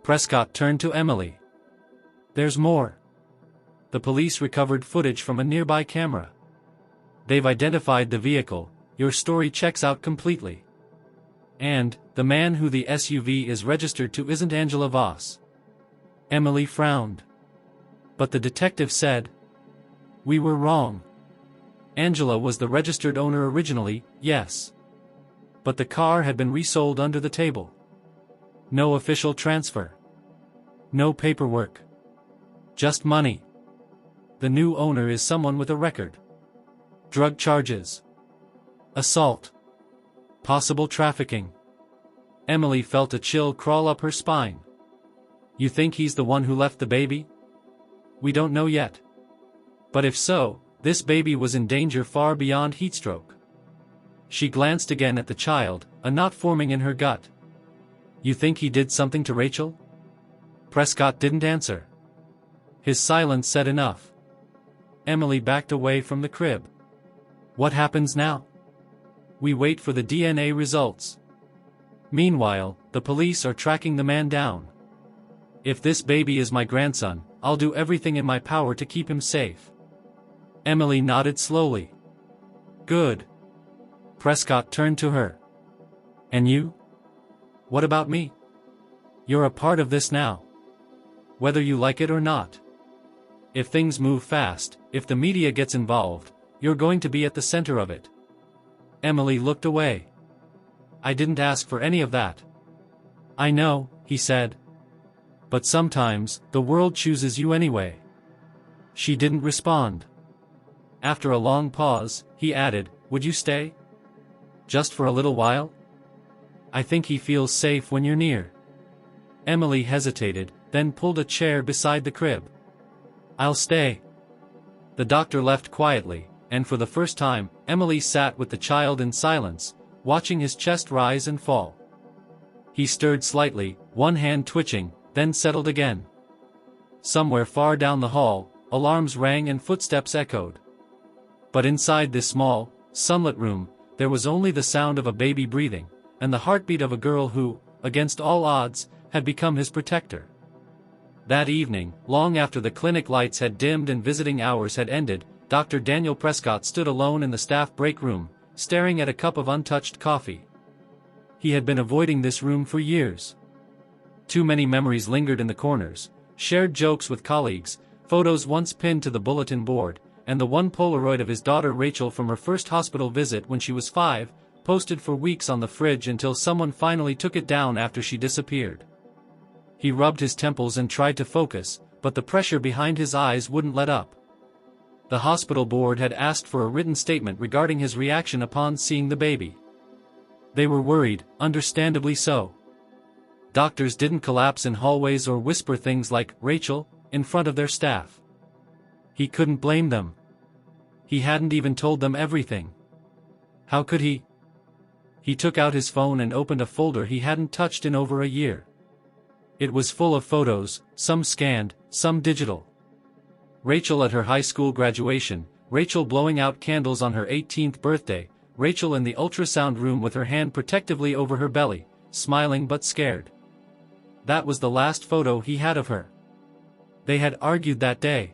Speaker 1: Prescott turned to Emily. "There's more. The police recovered footage from a nearby camera. They've identified the vehicle. Your story checks out completely. And, the man who the SUV is registered to isn't Angela Voss." Emily frowned. "But the detective said..." "We were wrong. Angela was the registered owner originally, yes. But the car had been resold under the table. No official transfer. No paperwork. Just money. The new owner is someone with a record. Drug charges. Assault. Possible trafficking." Emily felt a chill crawl up her spine. "You think he's the one who left the baby?" "We don't know yet. But if so, this baby was in danger far beyond heatstroke." She glanced again at the child, a knot forming in her gut. "You think he did something to Rachel?" Prescott didn't answer. His silence said enough. Emily backed away from the crib. "What happens now?" "We wait for the DNA results. Meanwhile, the police are tracking the man down. If this baby is my grandson, I'll do everything in my power to keep him safe." Emily nodded slowly. "Good." Prescott turned to her. "And you? What about me? You're a part of this now. Whether you like it or not. If things move fast, if the media gets involved, you're going to be at the center of it." Emily looked away. "I didn't ask for any of that." "I know," he said. "But sometimes, the world chooses you anyway." She didn't respond. After a long pause, he added, "Would you stay? Just for a little while? I think he feels safe when you're near." Emily hesitated, then pulled a chair beside the crib. "I'll stay." The doctor left quietly, and for the first time, Emily sat with the child in silence, watching his chest rise and fall. He stirred slightly, one hand twitching, then settled again. Somewhere far down the hall, alarms rang and footsteps echoed. But inside this small, sunlit room, there was only the sound of a baby breathing, and the heartbeat of a girl who, against all odds, had become his protector. That evening, long after the clinic lights had dimmed and visiting hours had ended, Dr. Daniel Prescott stood alone in the staff break room, staring at a cup of untouched coffee. He had been avoiding this room for years. Too many memories lingered in the corners, shared jokes with colleagues, photos once pinned to the bulletin board, and the one Polaroid of his daughter Rachel from her first hospital visit when she was 5, posted for weeks on the fridge until someone finally took it down after she disappeared. He rubbed his temples and tried to focus, but the pressure behind his eyes wouldn't let up. The hospital board had asked for a written statement regarding his reaction upon seeing the baby. They were worried, understandably so. Doctors didn't collapse in hallways or whisper things like, "Rachel," in front of their staff. He couldn't blame them. He hadn't even told them everything. How could he? He took out his phone and opened a folder he hadn't touched in over a year. It was full of photos, some scanned, some digital. Rachel at her high school graduation, Rachel blowing out candles on her 18th birthday, Rachel in the ultrasound room with her hand protectively over her belly, smiling but scared. That was the last photo he had of her. They had argued that day.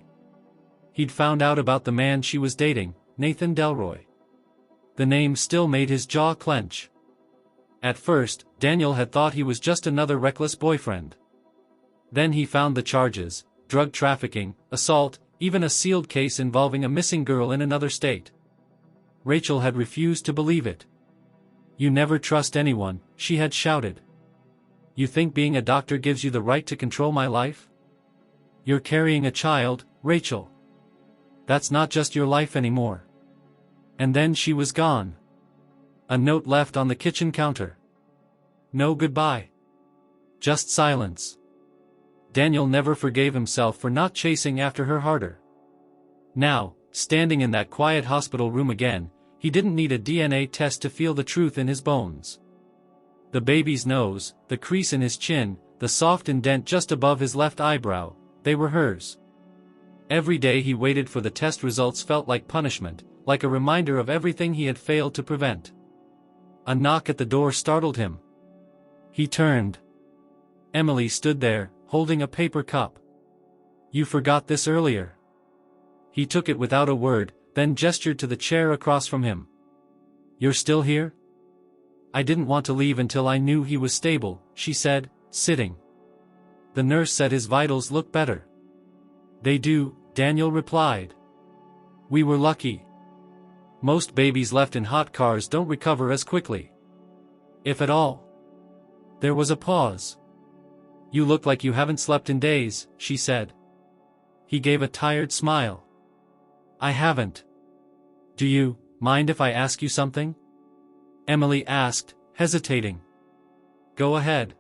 Speaker 1: He'd found out about the man she was dating, Nathan Delroy. The name still made his jaw clench. At first, Daniel had thought he was just another reckless boyfriend. Then he found the charges: drug trafficking, assault, even a sealed case involving a missing girl in another state. Rachel had refused to believe it. "You never trust anyone," she had shouted. "You think being a doctor gives you the right to control my life? You're carrying a child, Rachel. That's not just your life anymore." And then she was gone. A note left on the kitchen counter. No goodbye. Just silence. Daniel never forgave himself for not chasing after her harder. Now, standing in that quiet hospital room again, he didn't need a DNA test to feel the truth in his bones. The baby's nose, the crease in his chin, the soft indent just above his left eyebrow, they were hers. Every day he waited for the test results felt like punishment, like a reminder of everything he had failed to prevent. A knock at the door startled him. He turned. Emily stood there, holding a paper cup. "You forgot this earlier." He took it without a word, then gestured to the chair across from him. "You're still here?" "I didn't want to leave until I knew he was stable," she said, sitting. "The nurse said his vitals look better." "They do," Daniel replied. "We were lucky. Most babies left in hot cars don't recover as quickly. If at all." There was a pause. "You look like you haven't slept in days," she said. He gave a tired smile. "I haven't." "Do you mind if I ask you something?" Emily asked, hesitating. "Go ahead.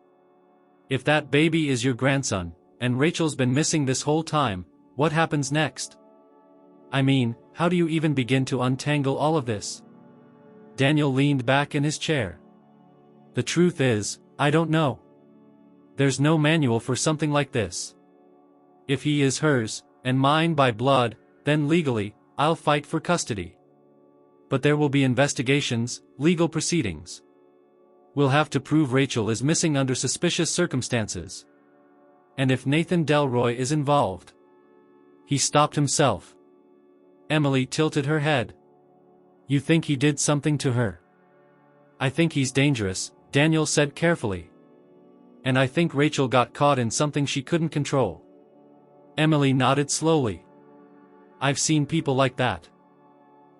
Speaker 1: If that baby is your grandson, and Rachel's been missing this whole time, what happens next? I mean, how do you even begin to untangle all of this?" Daniel leaned back in his chair. "The truth is, I don't know. There's no manual for something like this. If he is hers, and mine by blood, then legally, I'll fight for custody. But there will be investigations, legal proceedings. We'll have to prove Rachel is missing under suspicious circumstances. And if Nathan Delroy is involved." He stopped himself. Emily tilted her head. "You think he did something to her?" "I think he's dangerous," Daniel said carefully. "And I think Rachel got caught in something she couldn't control." Emily nodded slowly. "I've seen people like that.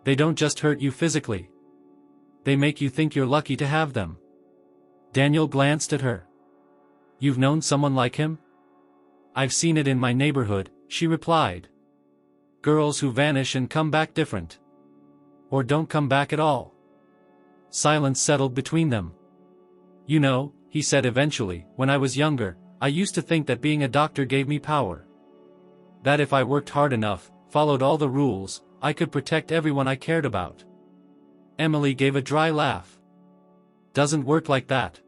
Speaker 1: They don't just hurt you physically. They make you think you're lucky to have them." Daniel glanced at her. "You've known someone like him?" "I've seen it in my neighborhood," she replied. "Girls who vanish and come back different. Or don't come back at all." Silence settled between them. "You know," he said eventually, "when I was younger, I used to think that being a doctor gave me power. That if I worked hard enough, followed all the rules, I could protect everyone I cared about. Emily gave a dry laugh. Doesn't work like that.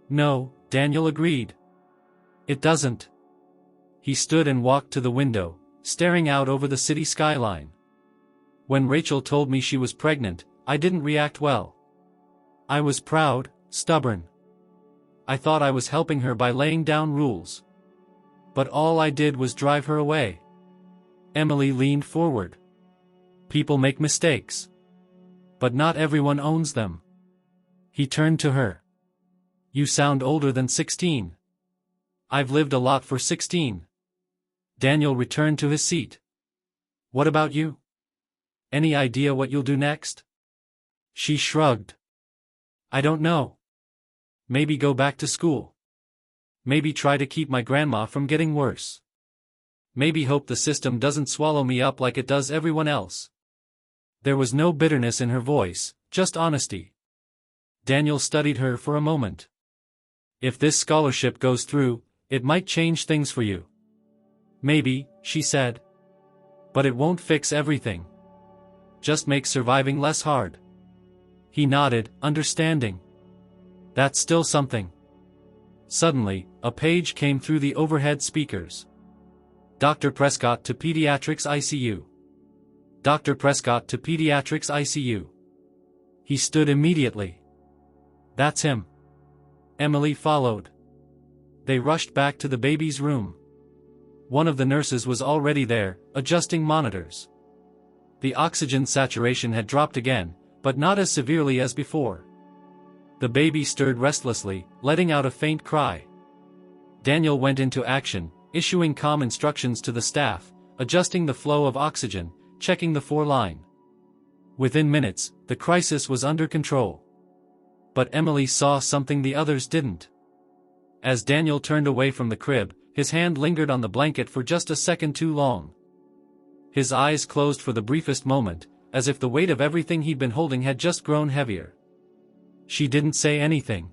Speaker 1: No, Daniel agreed. It doesn't. He stood and walked to the window, staring out over the city skyline. When Rachel told me she was pregnant, I didn't react well. I was proud, stubborn. I thought I was helping her by laying down rules. But all I did was drive her away. Emily leaned forward. People make mistakes. But not everyone owns them. He turned to her. You sound older than 16. I've lived a lot for 16. Daniel returned to his seat. What about you? Any idea what you'll do next? She shrugged. I don't know. Maybe go back to school. Maybe try to keep my grandma from getting worse. Maybe hope the system doesn't swallow me up like it does everyone else. There was no bitterness in her voice, just honesty. Daniel studied her for a moment. If this scholarship goes through, it might change things for you. Maybe, she said. But it won't fix everything. Just make surviving less hard. He nodded, understanding. That's still something. Suddenly, a page came through the overhead speakers. Dr. Prescott to Pediatrics ICU. Dr. Prescott to Pediatrics ICU. He stood immediately. That's him. Emily followed. They rushed back to the baby's room. One of the nurses was already there, adjusting monitors. The oxygen saturation had dropped again, but not as severely as before. The baby stirred restlessly, letting out a faint cry. Daniel went into action, issuing calm instructions to the staff, adjusting the flow of oxygen, checking the 4-line. Within minutes, the crisis was under control. But Emily saw something the others didn't. As Daniel turned away from the crib, his hand lingered on the blanket for just a second too long. His eyes closed for the briefest moment, as if the weight of everything he'd been holding had just grown heavier. She didn't say anything.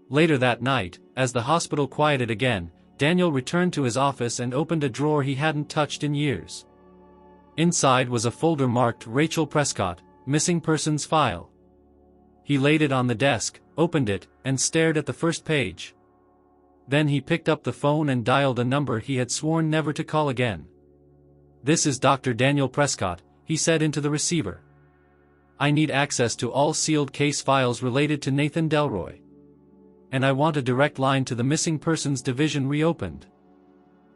Speaker 1: Later that night, as the hospital quieted again, Daniel returned to his office and opened a drawer he hadn't touched in years. Inside was a folder marked Rachel Prescott, Missing Persons File. He laid it on the desk, opened it, and stared at the first page. Then he picked up the phone and dialed a number he had sworn never to call again. This is Dr. Daniel Prescott, he said into the receiver. I need access to all sealed case files related to Nathan Delroy. And I want a direct line to the Missing Persons Division reopened.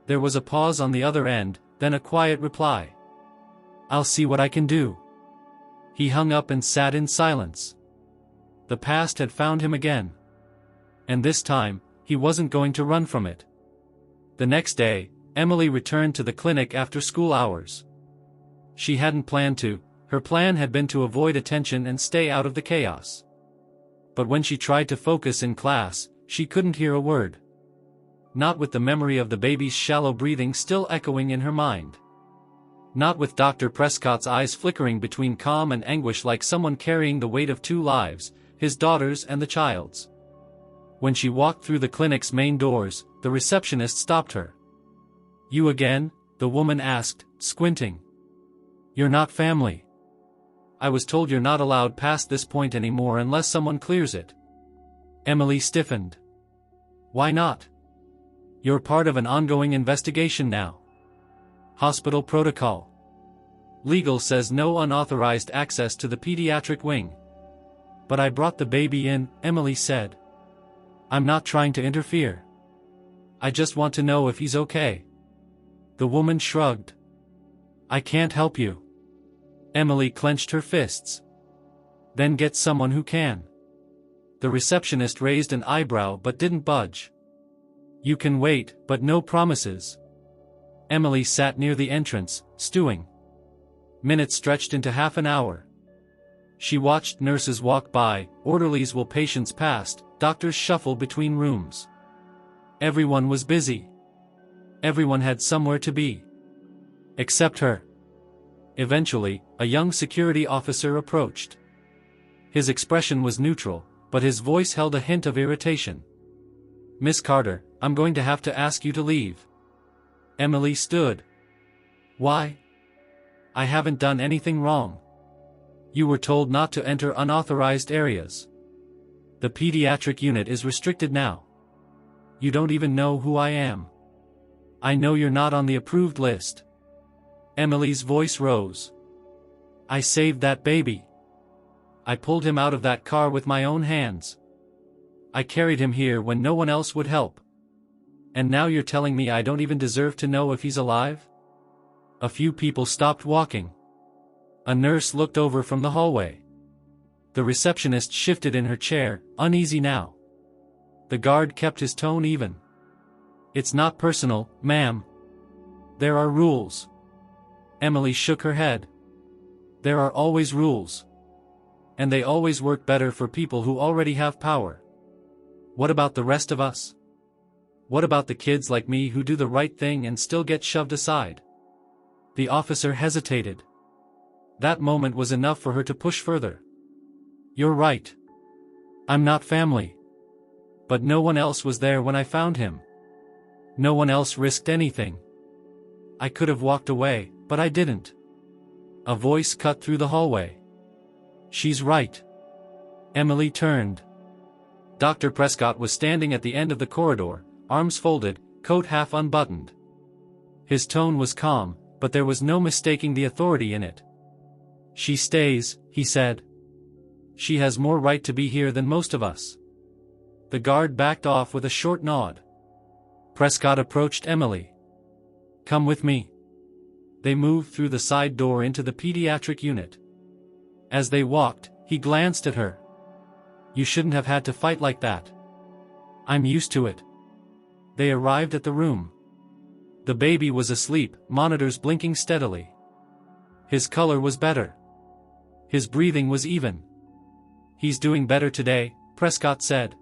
Speaker 1: There was a pause on the other end, then a quiet reply. I'll see what I can do. He hung up and sat in silence. The past had found him again. And this time, he wasn't going to run from it. The next day, Emily returned to the clinic after school hours. She hadn't planned to, her plan had been to avoid attention and stay out of the chaos. But when she tried to focus in class, she couldn't hear a word. Not with the memory of the baby's shallow breathing still echoing in her mind. Not with Dr. Prescott's eyes flickering between calm and anguish like someone carrying the weight of 2 lives, his daughter's and the child's. When she walked through the clinic's main doors, the receptionist stopped her. You again? The woman asked, squinting. You're not family. I was told you're not allowed past this point anymore unless someone clears it. Emily stiffened. Why not? You're part of an ongoing investigation now. Hospital protocol. Legal says no unauthorized access to the pediatric wing. But I brought the baby in, Emily said. I'm not trying to interfere. I just want to know if he's okay. The woman shrugged. I can't help you. Emily clenched her fists. Then get someone who can. The receptionist raised an eyebrow but didn't budge. You can wait, but no promises. Emily sat near the entrance, stewing. Minutes stretched into half an hour. She watched nurses walk by, orderlies while patients passed, doctors shuffle between rooms. Everyone was busy. Everyone had somewhere to be. Except her. Eventually, a young security officer approached. His expression was neutral, but his voice held a hint of irritation. Miss Carter, I'm going to have to ask you to leave. Emily stood. Why? I haven't done anything wrong. You were told not to enter unauthorized areas. The pediatric unit is restricted now. You don't even know who I am. I know you're not on the approved list. Emily's voice rose. I saved that baby. I pulled him out of that car with my own hands. I carried him here when no one else would help. And now you're telling me I don't even deserve to know if he's alive? A few people stopped walking. A nurse looked over from the hallway. The receptionist shifted in her chair, uneasy now. The guard kept his tone even. It's not personal, ma'am. There are rules. Emily shook her head. There are always rules. And they always work better for people who already have power. What about the rest of us? What about the kids like me who do the right thing and still get shoved aside? The officer hesitated. That moment was enough for her to push further. You're right. I'm not family. But no one else was there when I found him. No one else risked anything. I could have walked away, but I didn't. A voice cut through the hallway. She's right. Emily turned. Dr. Prescott was standing at the end of the corridor, arms folded, coat half unbuttoned. His tone was calm, but there was no mistaking the authority in it. She stays, he said. She has more right to be here than most of us. The guard backed off with a short nod. Prescott approached Emily. Come with me. They moved through the side door into the pediatric unit. As they walked, he glanced at her. You shouldn't have had to fight like that. I'm used to it. They arrived at the room. The baby was asleep, monitors blinking steadily. His color was better. His breathing was even. He's doing better today, Prescott said.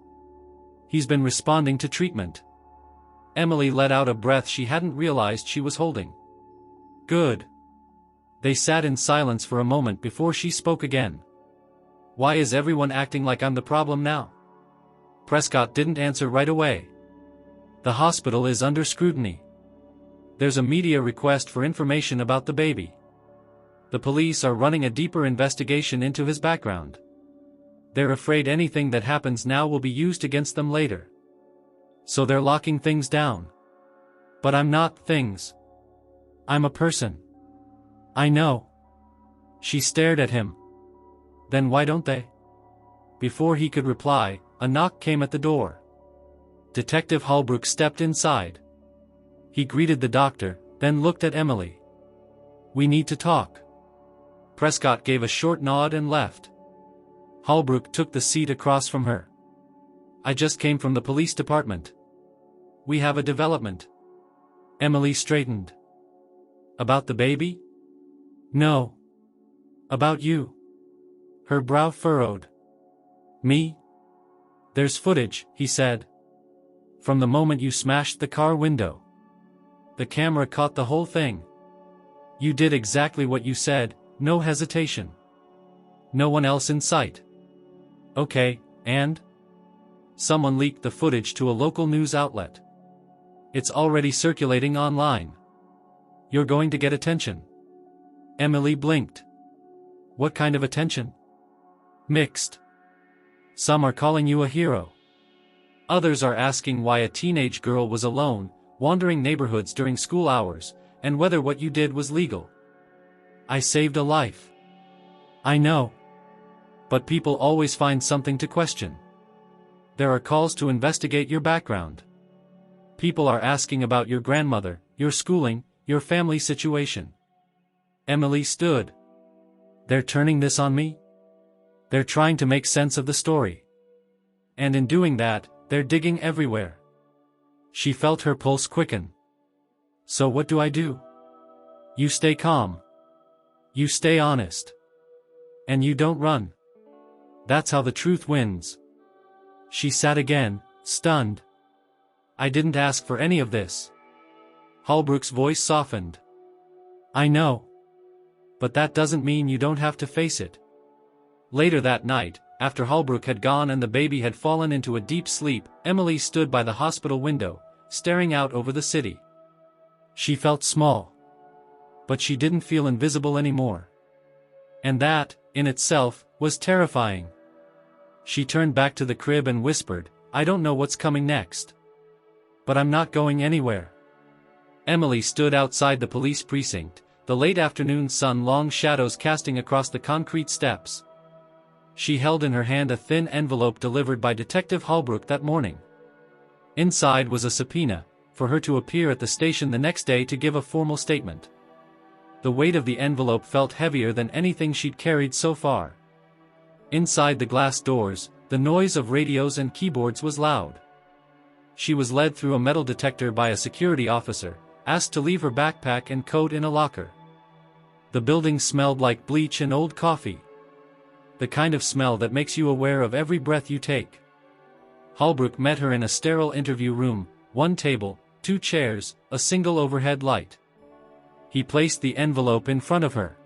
Speaker 1: He's been responding to treatment. Emily let out a breath she hadn't realized she was holding. Good. They sat in silence for a moment before she spoke again. Why is everyone acting like I'm the problem now? Prescott didn't answer right away. The hospital is under scrutiny. There's a media request for information about the baby. The police are running a deeper investigation into his background. They're afraid anything that happens now will be used against them later. So they're locking things down. But I'm not things. I'm a person. I know. She stared at him. Then why don't they? Before he could reply, a knock came at the door. Detective Holbrook stepped inside. He greeted the doctor, then looked at Emily. We need to talk. Prescott gave a short nod and left. Holbrook took the seat across from her. I just came from the police department. We have a development. Emily straightened. About the baby? No. About you. Her brow furrowed. Me? There's footage, he said. From the moment you smashed the car window. The camera caught the whole thing. You did exactly what you said, no hesitation. No one else in sight. Okay, and? Someone leaked the footage to a local news outlet. It's already circulating online. You're going to get attention. Emily blinked. What kind of attention? Mixed. Some are calling you a hero. Others are asking why a teenage girl was alone, wandering neighborhoods during school hours, and whether what you did was legal. I saved a life. I know. But people always find something to question. There are calls to investigate your background. People are asking about your grandmother, your schooling, your family situation. Emily stood. They're turning this on me? They're trying to make sense of the story. And in doing that, they're digging everywhere. She felt her pulse quicken. So what do I do? You stay calm. You stay honest. And you don't run. That's how the truth wins. She sat again, stunned. I didn't ask for any of this. Holbrook's voice softened. I know. But that doesn't mean you don't have to face it. Later that night, after Holbrook had gone and the baby had fallen into a deep sleep, Emily stood by the hospital window, staring out over the city. She felt small. But she didn't feel invisible anymore. And that, in itself, was terrifying. She turned back to the crib and whispered, "I don't know what's coming next. But I'm not going anywhere." Emily stood outside the police precinct, the late afternoon sun long shadows casting across the concrete steps. She held in her hand a thin envelope delivered by Detective Holbrook that morning. Inside was a subpoena, for her to appear at the station the next day to give a formal statement. The weight of the envelope felt heavier than anything she'd carried so far. Inside the glass doors, the noise of radios and keyboards was loud. She was led through a metal detector by a security officer, asked to leave her backpack and coat in a locker. The building smelled like bleach and old coffee. The kind of smell that makes you aware of every breath you take. Holbrook met her in a sterile interview room, one table, 2 chairs, a single overhead light. He placed the envelope in front of her.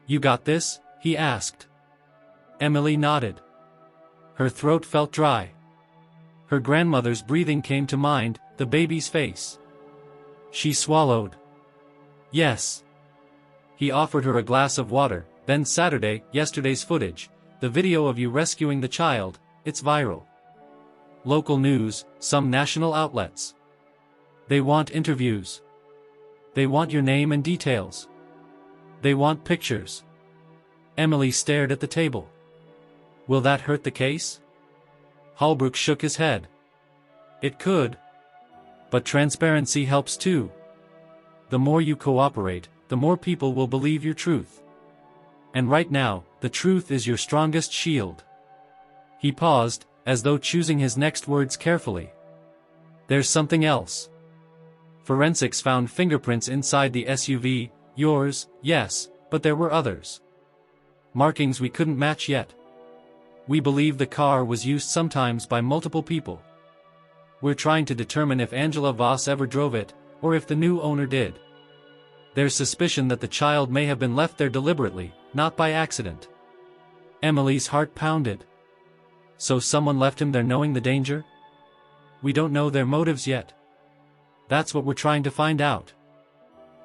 Speaker 1: "You got this?" he asked. Emily nodded. Her throat felt dry. Her grandmother's breathing came to mind, the baby's face. She swallowed. "Yes." He offered her a glass of water. "Then Saturday, yesterday's footage, the video of you rescuing the child, it's viral. Local news, some national outlets. They want interviews. They want your name and details. They want pictures." Emily stared at the table. "Will that hurt the case?" Holbrook shook his head. "It could. But transparency helps too. The more you cooperate, the more people will believe your truth. And right now, the truth is your strongest shield." He paused, as though choosing his next words carefully. "There's something else. Forensics found fingerprints inside the SUV, yours, yes, but there were others. Markings we couldn't match yet. We believe the car was used sometimes by multiple people. We're trying to determine if Angela Voss ever drove it, or if the new owner did. There's suspicion that the child may have been left there deliberately, not by accident." Emily's heart pounded. So someone left him there knowing the danger? We don't know their motives yet. That's what we're trying to find out.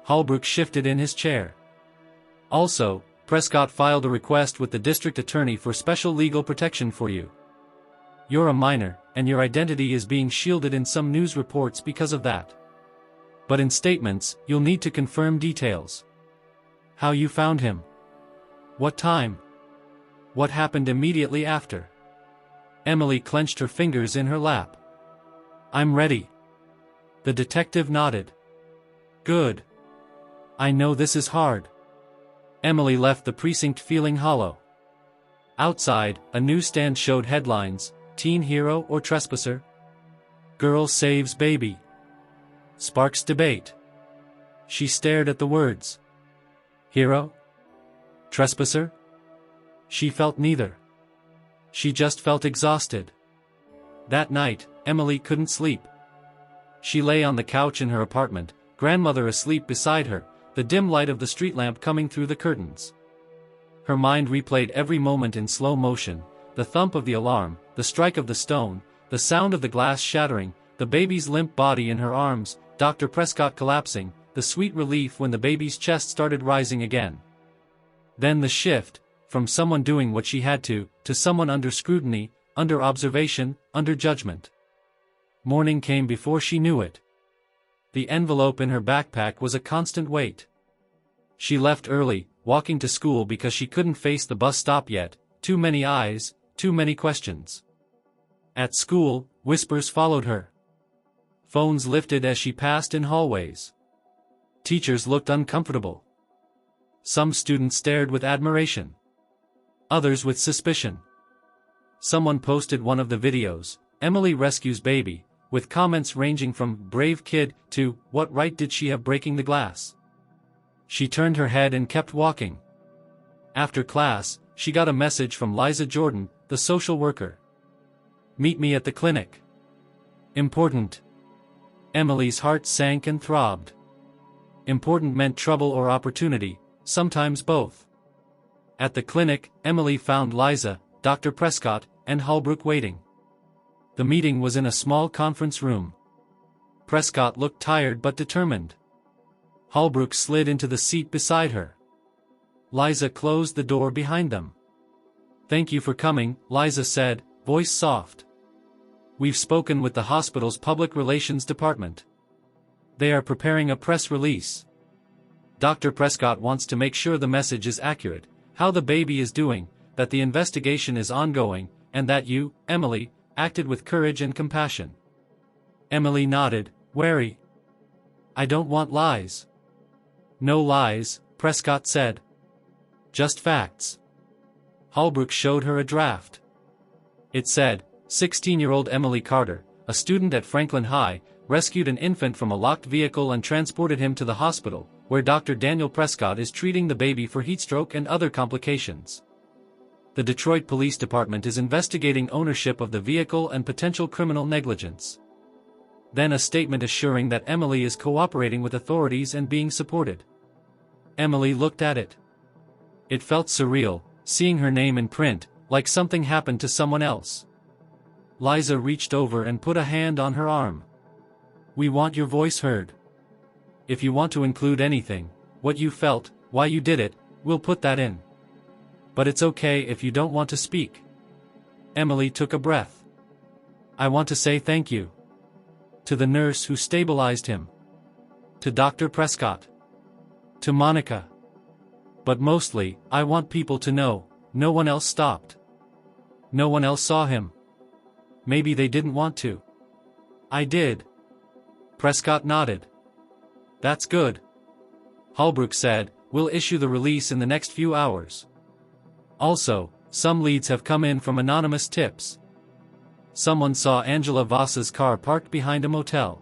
Speaker 1: Holbrook shifted in his chair. "Also, Prescott filed a request with the district attorney for special legal protection for you. You're a minor, and your identity is being shielded in some news reports because of that. But in statements, you'll need to confirm details. How you found him. What time. What happened immediately after." Emily clenched her fingers in her lap. "I'm ready." The detective nodded. "Good. I know this is hard." Emily left the precinct feeling hollow. Outside, a newsstand showed headlines, "Teen hero or trespasser? Girl saves baby. Sparks debate." She stared at the words. Hero? Trespasser? She felt neither. She just felt exhausted. That night, Emily couldn't sleep. She lay on the couch in her apartment, grandmother asleep beside her, the dim light of the street lamp coming through the curtains. Her mind replayed every moment in slow motion, the thump of the alarm, the strike of the stone, the sound of the glass shattering, the baby's limp body in her arms, Dr. Prescott collapsing, the sweet relief when the baby's chest started rising again. Then the shift, from someone doing what she had to someone under scrutiny, under observation, under judgment. Morning came before she knew it. The envelope in her backpack was a constant weight. She left early, walking to school because she couldn't face the bus stop yet, too many eyes, too many questions. At school, whispers followed her. Phones lifted as she passed in hallways. Teachers looked uncomfortable. Some students stared with admiration. Others with suspicion. Someone posted one of the videos, "Emily rescues baby," with comments ranging from "brave kid" to "what right did she have breaking the glass?" She turned her head and kept walking. After class, she got a message from Liza Jordan, the social worker. "Meet me at the clinic." Important. Emily's heart sank and throbbed. Important meant trouble or opportunity, sometimes both. At the clinic, Emily found Liza, Dr. Prescott, and Holbrook waiting. The meeting was in a small conference room. Prescott looked tired but determined. Holbrook slid into the seat beside her. Liza closed the door behind them. "Thank you for coming," Liza said, voice soft. "We've spoken with the hospital's public relations department. They are preparing a press release. Dr. Prescott wants to make sure the message is accurate, how the baby is doing, that the investigation is ongoing, and that you, Emily, acted with courage and compassion." Emily nodded, wary. "I don't want lies." "No lies," Prescott said. "Just facts." Holbrook showed her a draft. It said, 16-year-old Emily Carter, a student at Franklin High, rescued an infant from a locked vehicle and transported him to the hospital, where Dr. Daniel Prescott is treating the baby for heatstroke and other complications. The Detroit Police Department is investigating ownership of the vehicle and potential criminal negligence. Then a statement assuring that Emily is cooperating with authorities and being supported. Emily looked at it. It felt surreal, seeing her name in print, like something happened to someone else. Liza reached over and put a hand on her arm. "We want your voice heard. If you want to include anything, what you felt, why you did it, we'll put that in. But it's okay if you don't want to speak." Emily took a breath. "I want to say thank you. To the nurse who stabilized him. To Dr. Prescott. To Monica. But mostly, I want people to know, no one else stopped. No one else saw him. Maybe they didn't want to. I did." Prescott nodded. "That's good." Holbrook said, "We'll issue the release in the next few hours. Also, some leads have come in from anonymous tips. Someone saw Angela Voss's car parked behind a motel.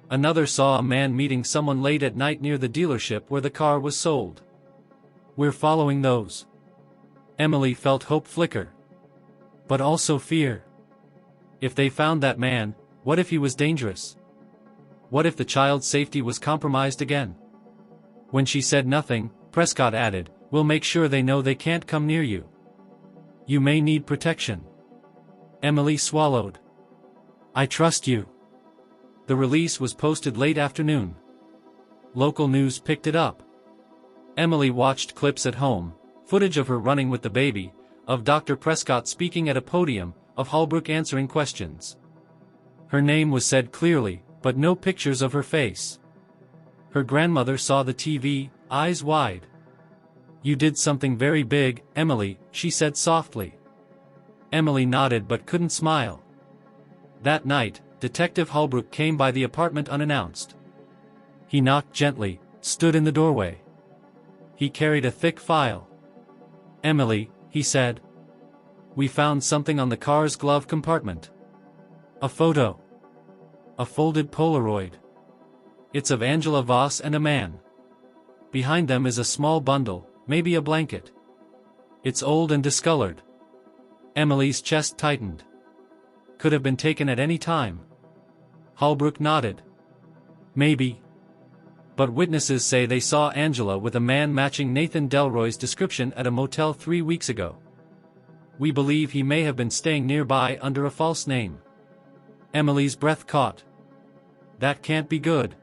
Speaker 1: Another saw a man meeting someone late at night near the dealership where the car was sold. We're following those." Emily felt hope flicker. But also fear. If they found that man, what if he was dangerous? What if the child's safety was compromised again? When she said nothing, Prescott added, "We'll make sure they know they can't come near you. You may need protection." Emily swallowed. "I trust you." The release was posted late afternoon. Local news picked it up. Emily watched clips at home, footage of her running with the baby, of Dr. Prescott speaking at a podium, of Holbrook answering questions. Her name was said clearly, but no pictures of her face. Her grandmother saw the TV, eyes wide. "You did something very big, Emily," she said softly. Emily nodded but couldn't smile. That night, Detective Holbrook came by the apartment unannounced. He knocked gently, stood in the doorway. He carried a thick file. "Emily," he said. "We found something on the car's glove compartment. A photo. A folded Polaroid. It's of Angela Voss and a man. Behind them is a small bundle, maybe a blanket. It's old and discolored." Emily's chest tightened. "Could have been taken at any time." Holbrook nodded. "Maybe. But witnesses say they saw Angela with a man matching Nathan Delroy's description at a motel 3 weeks ago. We believe he may have been staying nearby under a false name." Emily's breath caught. "That can't be good."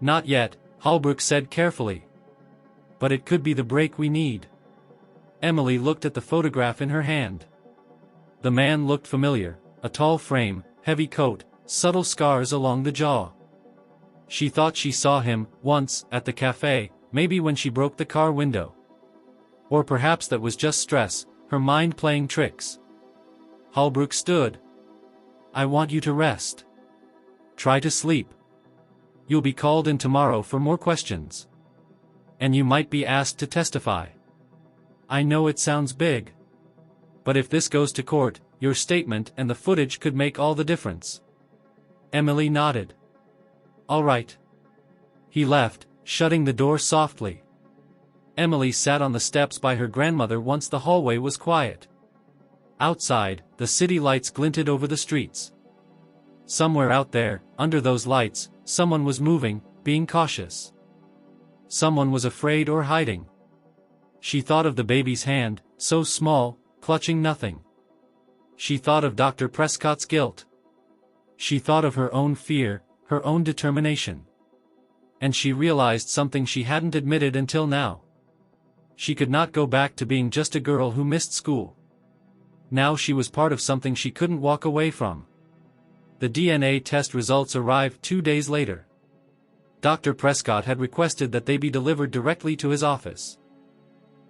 Speaker 1: "Not yet," Holbrook said carefully. "But it could be the break we need." Emily looked at the photograph in her hand. The man looked familiar, a tall frame, heavy coat, subtle scars along the jaw. She thought she saw him, once, at the cafe, maybe when she broke the car window. Or perhaps that was just stress, her mind playing tricks. Holbrook stood. "I want you to rest. Try to sleep. You'll be called in tomorrow for more questions. And you might be asked to testify. I know it sounds big. But if this goes to court, your statement and the footage could make all the difference." Emily nodded. "All right." He left, shutting the door softly. Emily sat on the steps by her grandmother once the hallway was quiet. Outside, the city lights glinted over the streets. Somewhere out there, under those lights, someone was moving, being cautious. Someone was afraid or hiding. She thought of the baby's hand, so small, clutching nothing. She thought of Dr. Prescott's guilt. She thought of her own fear, her own determination. And she realized something she hadn't admitted until now. She could not go back to being just a girl who missed school. Now she was part of something she couldn't walk away from. The DNA test results arrived 2 days later. Dr. Prescott had requested that they be delivered directly to his office.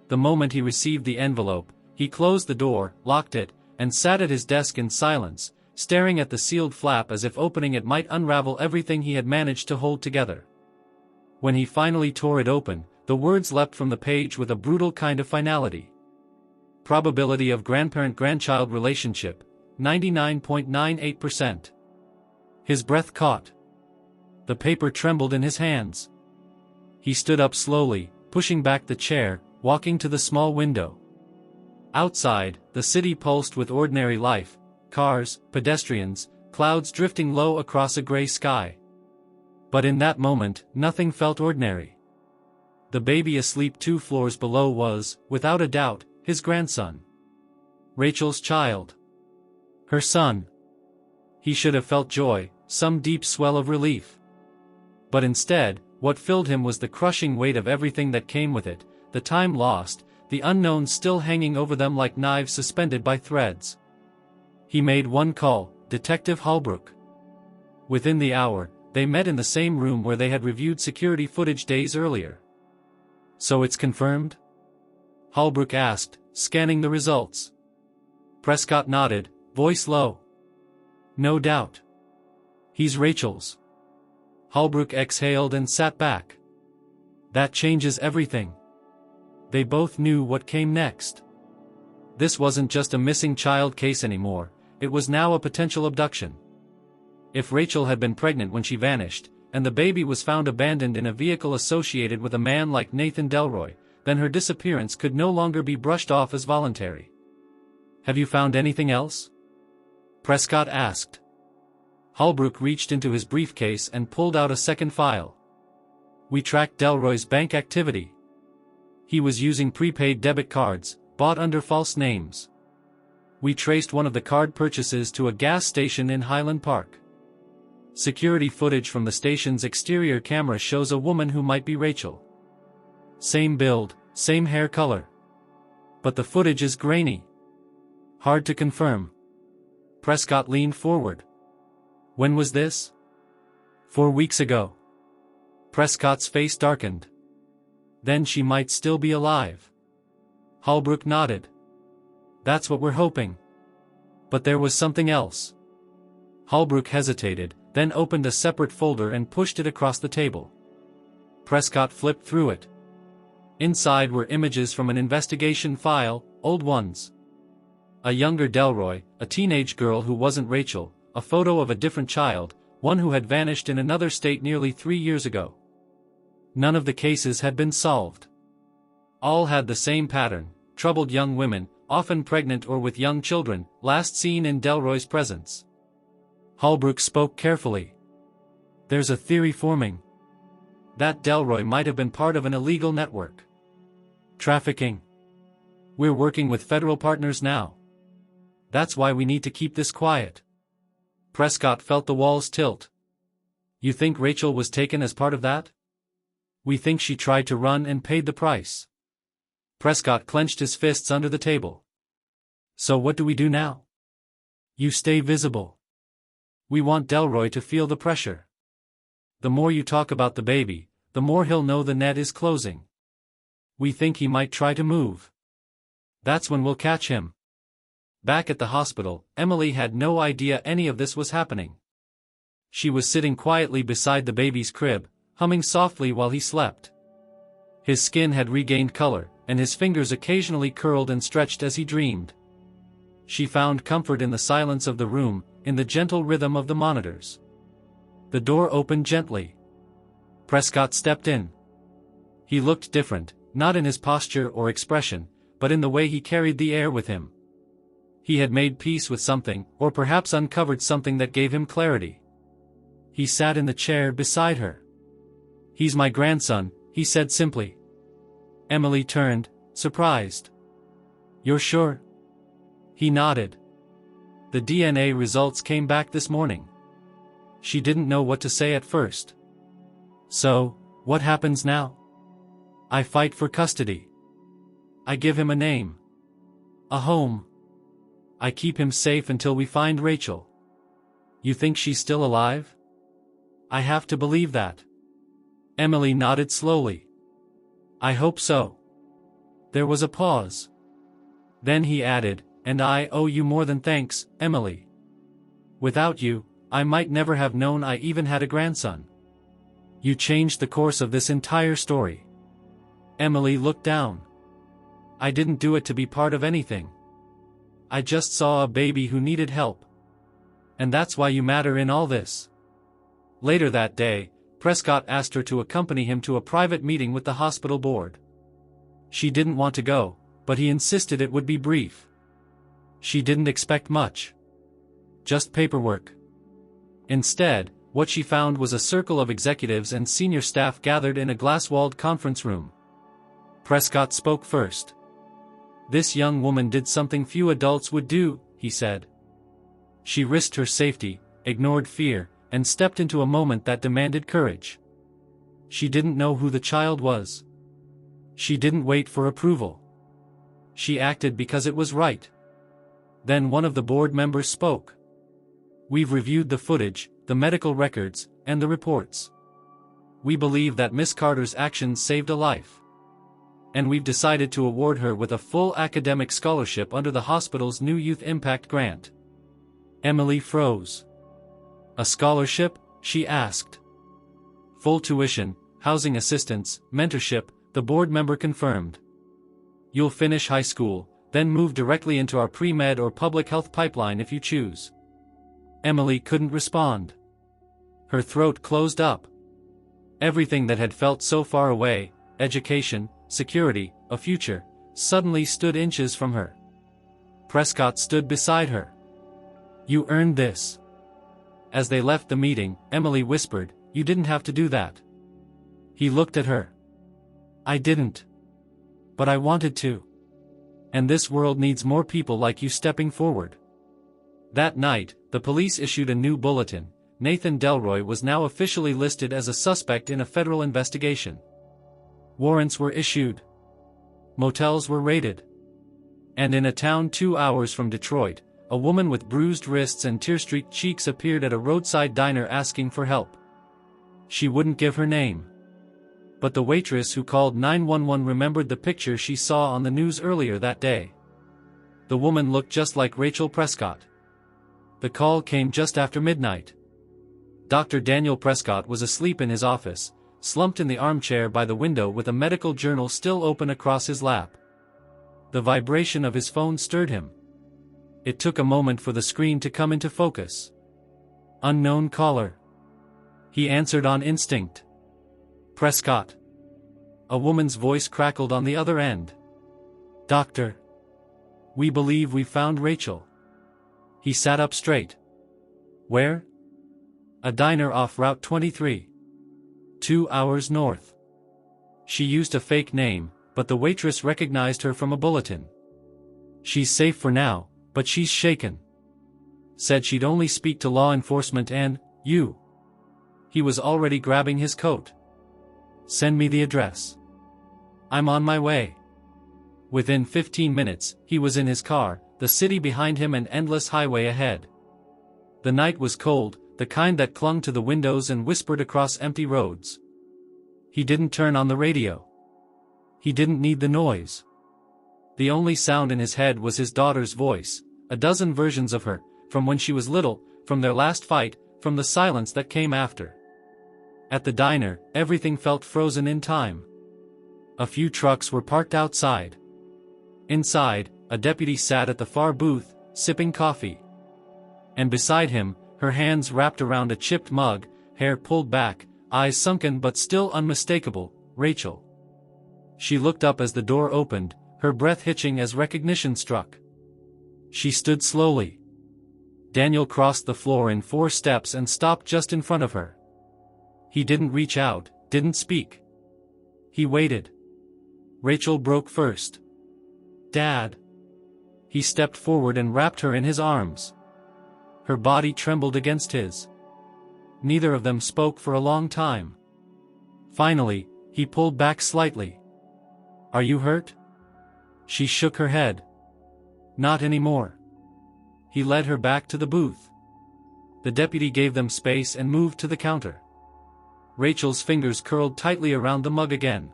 Speaker 1: The moment he received the envelope, he closed the door, locked it, and sat at his desk in silence, staring at the sealed flap as if opening it might unravel everything he had managed to hold together. When he finally tore it open, the words leapt from the page with a brutal kind of finality. Probability of grandparent-grandchild relationship, 99.98%. His breath caught. The paper trembled in his hands. He stood up slowly, pushing back the chair, walking to the small window. Outside, the city pulsed with ordinary life, cars, pedestrians, clouds drifting low across a gray sky. But in that moment, nothing felt ordinary. The baby asleep 2 floors below was, without a doubt, his grandson. Rachel's child. Her son. He should have felt joy, some deep swell of relief. But instead, what filled him was the crushing weight of everything that came with it, the time lost, the unknown still hanging over them like knives suspended by threads. He made one call, Detective Holbrook. Within the hour, they met in the same room where they had reviewed security footage days earlier. "So it's confirmed?" Holbrook asked, scanning the results. Prescott nodded, voice low. "No doubt. He's Rachel's." Holbrook exhaled and sat back. "That changes everything." They both knew what came next. This wasn't just a missing child case anymore, it was now a potential abduction. If Rachel had been pregnant when she vanished, and the baby was found abandoned in a vehicle associated with a man like Nathan Delroy, then her disappearance could no longer be brushed off as voluntary. "Have you found anything else?" Prescott asked. Holbrook reached into his briefcase and pulled out a second file. "We tracked Delroy's bank activity. He was using prepaid debit cards, bought under false names. We traced one of the card purchases to a gas station in Highland Park. Security footage from the station's exterior camera shows a woman who might be Rachel. Same build, same hair color. But the footage is grainy. Hard to confirm." Prescott leaned forward. "When was this?" 4 weeks ago." Prescott's face darkened. "Then she might still be alive." Holbrook nodded. "That's what we're hoping. But there was something else." Holbrook hesitated, then opened a separate folder and pushed it across the table. Prescott flipped through it. Inside were images from an investigation file, old ones. A younger Delroy, a teenage girl who wasn't Rachel, a photo of a different child, one who had vanished in another state nearly 3 years ago. None of the cases had been solved. All had the same pattern, troubled young women, often pregnant or with young children, last seen in Delroy's presence. Holbrook spoke carefully. "There's a theory forming. That Delroy might have been part of an illegal network. Trafficking. We're working with federal partners now. That's why we need to keep this quiet." Prescott felt the walls tilt. "You think Rachel was taken as part of that?" "We think she tried to run and paid the price." Prescott clenched his fists under the table. "So what do we do now?" "You stay visible. We want Delroy to feel the pressure. The more you talk about the baby, the more he'll know the net is closing. We think he might try to move. That's when we'll catch him." Back at the hospital, Emily had no idea any of this was happening. She was sitting quietly beside the baby's crib, humming softly while he slept. His skin had regained color, and his fingers occasionally curled and stretched as he dreamed. She found comfort in the silence of the room, in the gentle rhythm of the monitors. The door opened gently. Prescott stepped in. He looked different, not in his posture or expression, but in the way he carried the air with him. He had made peace with something, or perhaps uncovered something that gave him clarity. He sat in the chair beside her. "He's my grandson," he said simply. Emily turned, surprised. "You're sure?" He nodded. The DNA results came back this morning. She didn't know what to say at first. "So, What happens now? I fight for custody. I give him a name. A home. I keep him safe until we find Rachel. You think she's still alive? I have to believe that. Emily nodded slowly. I hope so. There was a pause. Then he added, and I owe you more than thanks, Emily. Without you, I might never have known I even had a grandson. You changed the course of this entire story. Emily looked down. I didn't do it to be part of anything. I just saw a baby who needed help. And that's why you matter in all this. Later that day, Prescott asked her to accompany him to a private meeting with the hospital board. She didn't want to go, but he insisted it would be brief. She didn't expect much. Just paperwork. Instead, what she found was a circle of executives and senior staff gathered in a glass-walled conference room. Prescott spoke first. This young woman did something few adults would do, he said. She risked her safety, ignored fear, and stepped into a moment that demanded courage. She didn't know who the child was. She didn't wait for approval. She acted because it was right. Then one of the board members spoke. We've reviewed the footage, the medical records, and the reports. We believe that Miss Carter's actions saved a life. And we've decided to award her with a full academic scholarship under the hospital's new Youth Impact Grant. Emily froze. A scholarship? She asked. Full tuition, housing assistance, mentorship, the board member confirmed. You'll finish high school, then move directly into our pre-med or public health pipeline if you choose. Emily couldn't respond. Her throat closed up. Everything that had felt so far away, education, security, a future, suddenly stood inches from her. Prescott stood beside her. You earned this. As they left the meeting, Emily whispered, You didn't have to do that. He looked at her. I didn't. But I wanted to. And this world needs more people like you stepping forward. That night, the police issued a new bulletin. Nathan Delroy was now officially listed as a suspect in a federal investigation. Warrants were issued. Motels were raided. And in a town 2 hours from Detroit, a woman with bruised wrists and tear-streaked cheeks appeared at a roadside diner asking for help. She wouldn't give her name. But the waitress who called 911 remembered the picture she saw on the news earlier that day. The woman looked just like Rachel Prescott. The call came just after midnight. Dr. Daniel Prescott was asleep in his office, slumped in the armchair by the window with a medical journal still open across his lap. The vibration of his phone stirred him. It took a moment for the screen to come into focus. Unknown caller. He answered on instinct. Prescott. A woman's voice crackled on the other end. Doctor. We believe we found Rachel. He sat up straight. Where? A diner off Route 23. 2 hours north. She used a fake name, but the waitress recognized her from a bulletin. She's safe for now, but she's shaken. Said she'd only speak to law enforcement and, you. He was already grabbing his coat. Send me the address. I'm on my way. Within 15 minutes, he was in his car, the city behind him and endless highway ahead. The night was cold, the kind that clung to the windows and whispered across empty roads. He didn't turn on the radio. He didn't need the noise. The only sound in his head was his daughter's voice, a dozen versions of her, from when she was little, from their last fight, from the silence that came after. At the diner, everything felt frozen in time. A few trucks were parked outside. Inside, a deputy sat at the far booth, sipping coffee. And beside him, her hands wrapped around a chipped mug, hair pulled back, eyes sunken but still unmistakable, Rachel. She looked up as the door opened, her breath hitching as recognition struck. She stood slowly. Daniel crossed the floor in 4 steps and stopped just in front of her. He didn't reach out, didn't speak. He waited. Rachel broke first. Dad. He stepped forward and wrapped her in his arms. Her body trembled against his. Neither of them spoke for a long time. Finally, he pulled back slightly. "Are you hurt?" She shook her head. "Not anymore." He led her back to the booth. The deputy gave them space and moved to the counter. Rachel's fingers curled tightly around the mug again.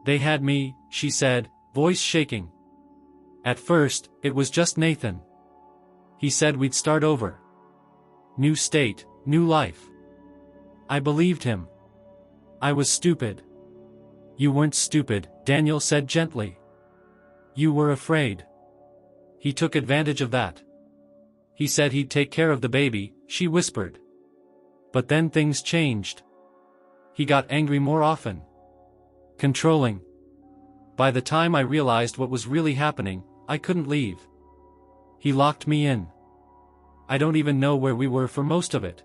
Speaker 1: "They had me," she said, voice shaking. "At first, it was just Nathan. He said we'd start over. New state, new life. I believed him. I was stupid." "You weren't stupid," Daniel said gently. "You were afraid. He took advantage of that. He said he'd take care of the baby," she whispered. "But then things changed. He got angry more often. Controlling. By the time I realized what was really happening, I couldn't leave. He locked me in. I don't even know where we were for most of it."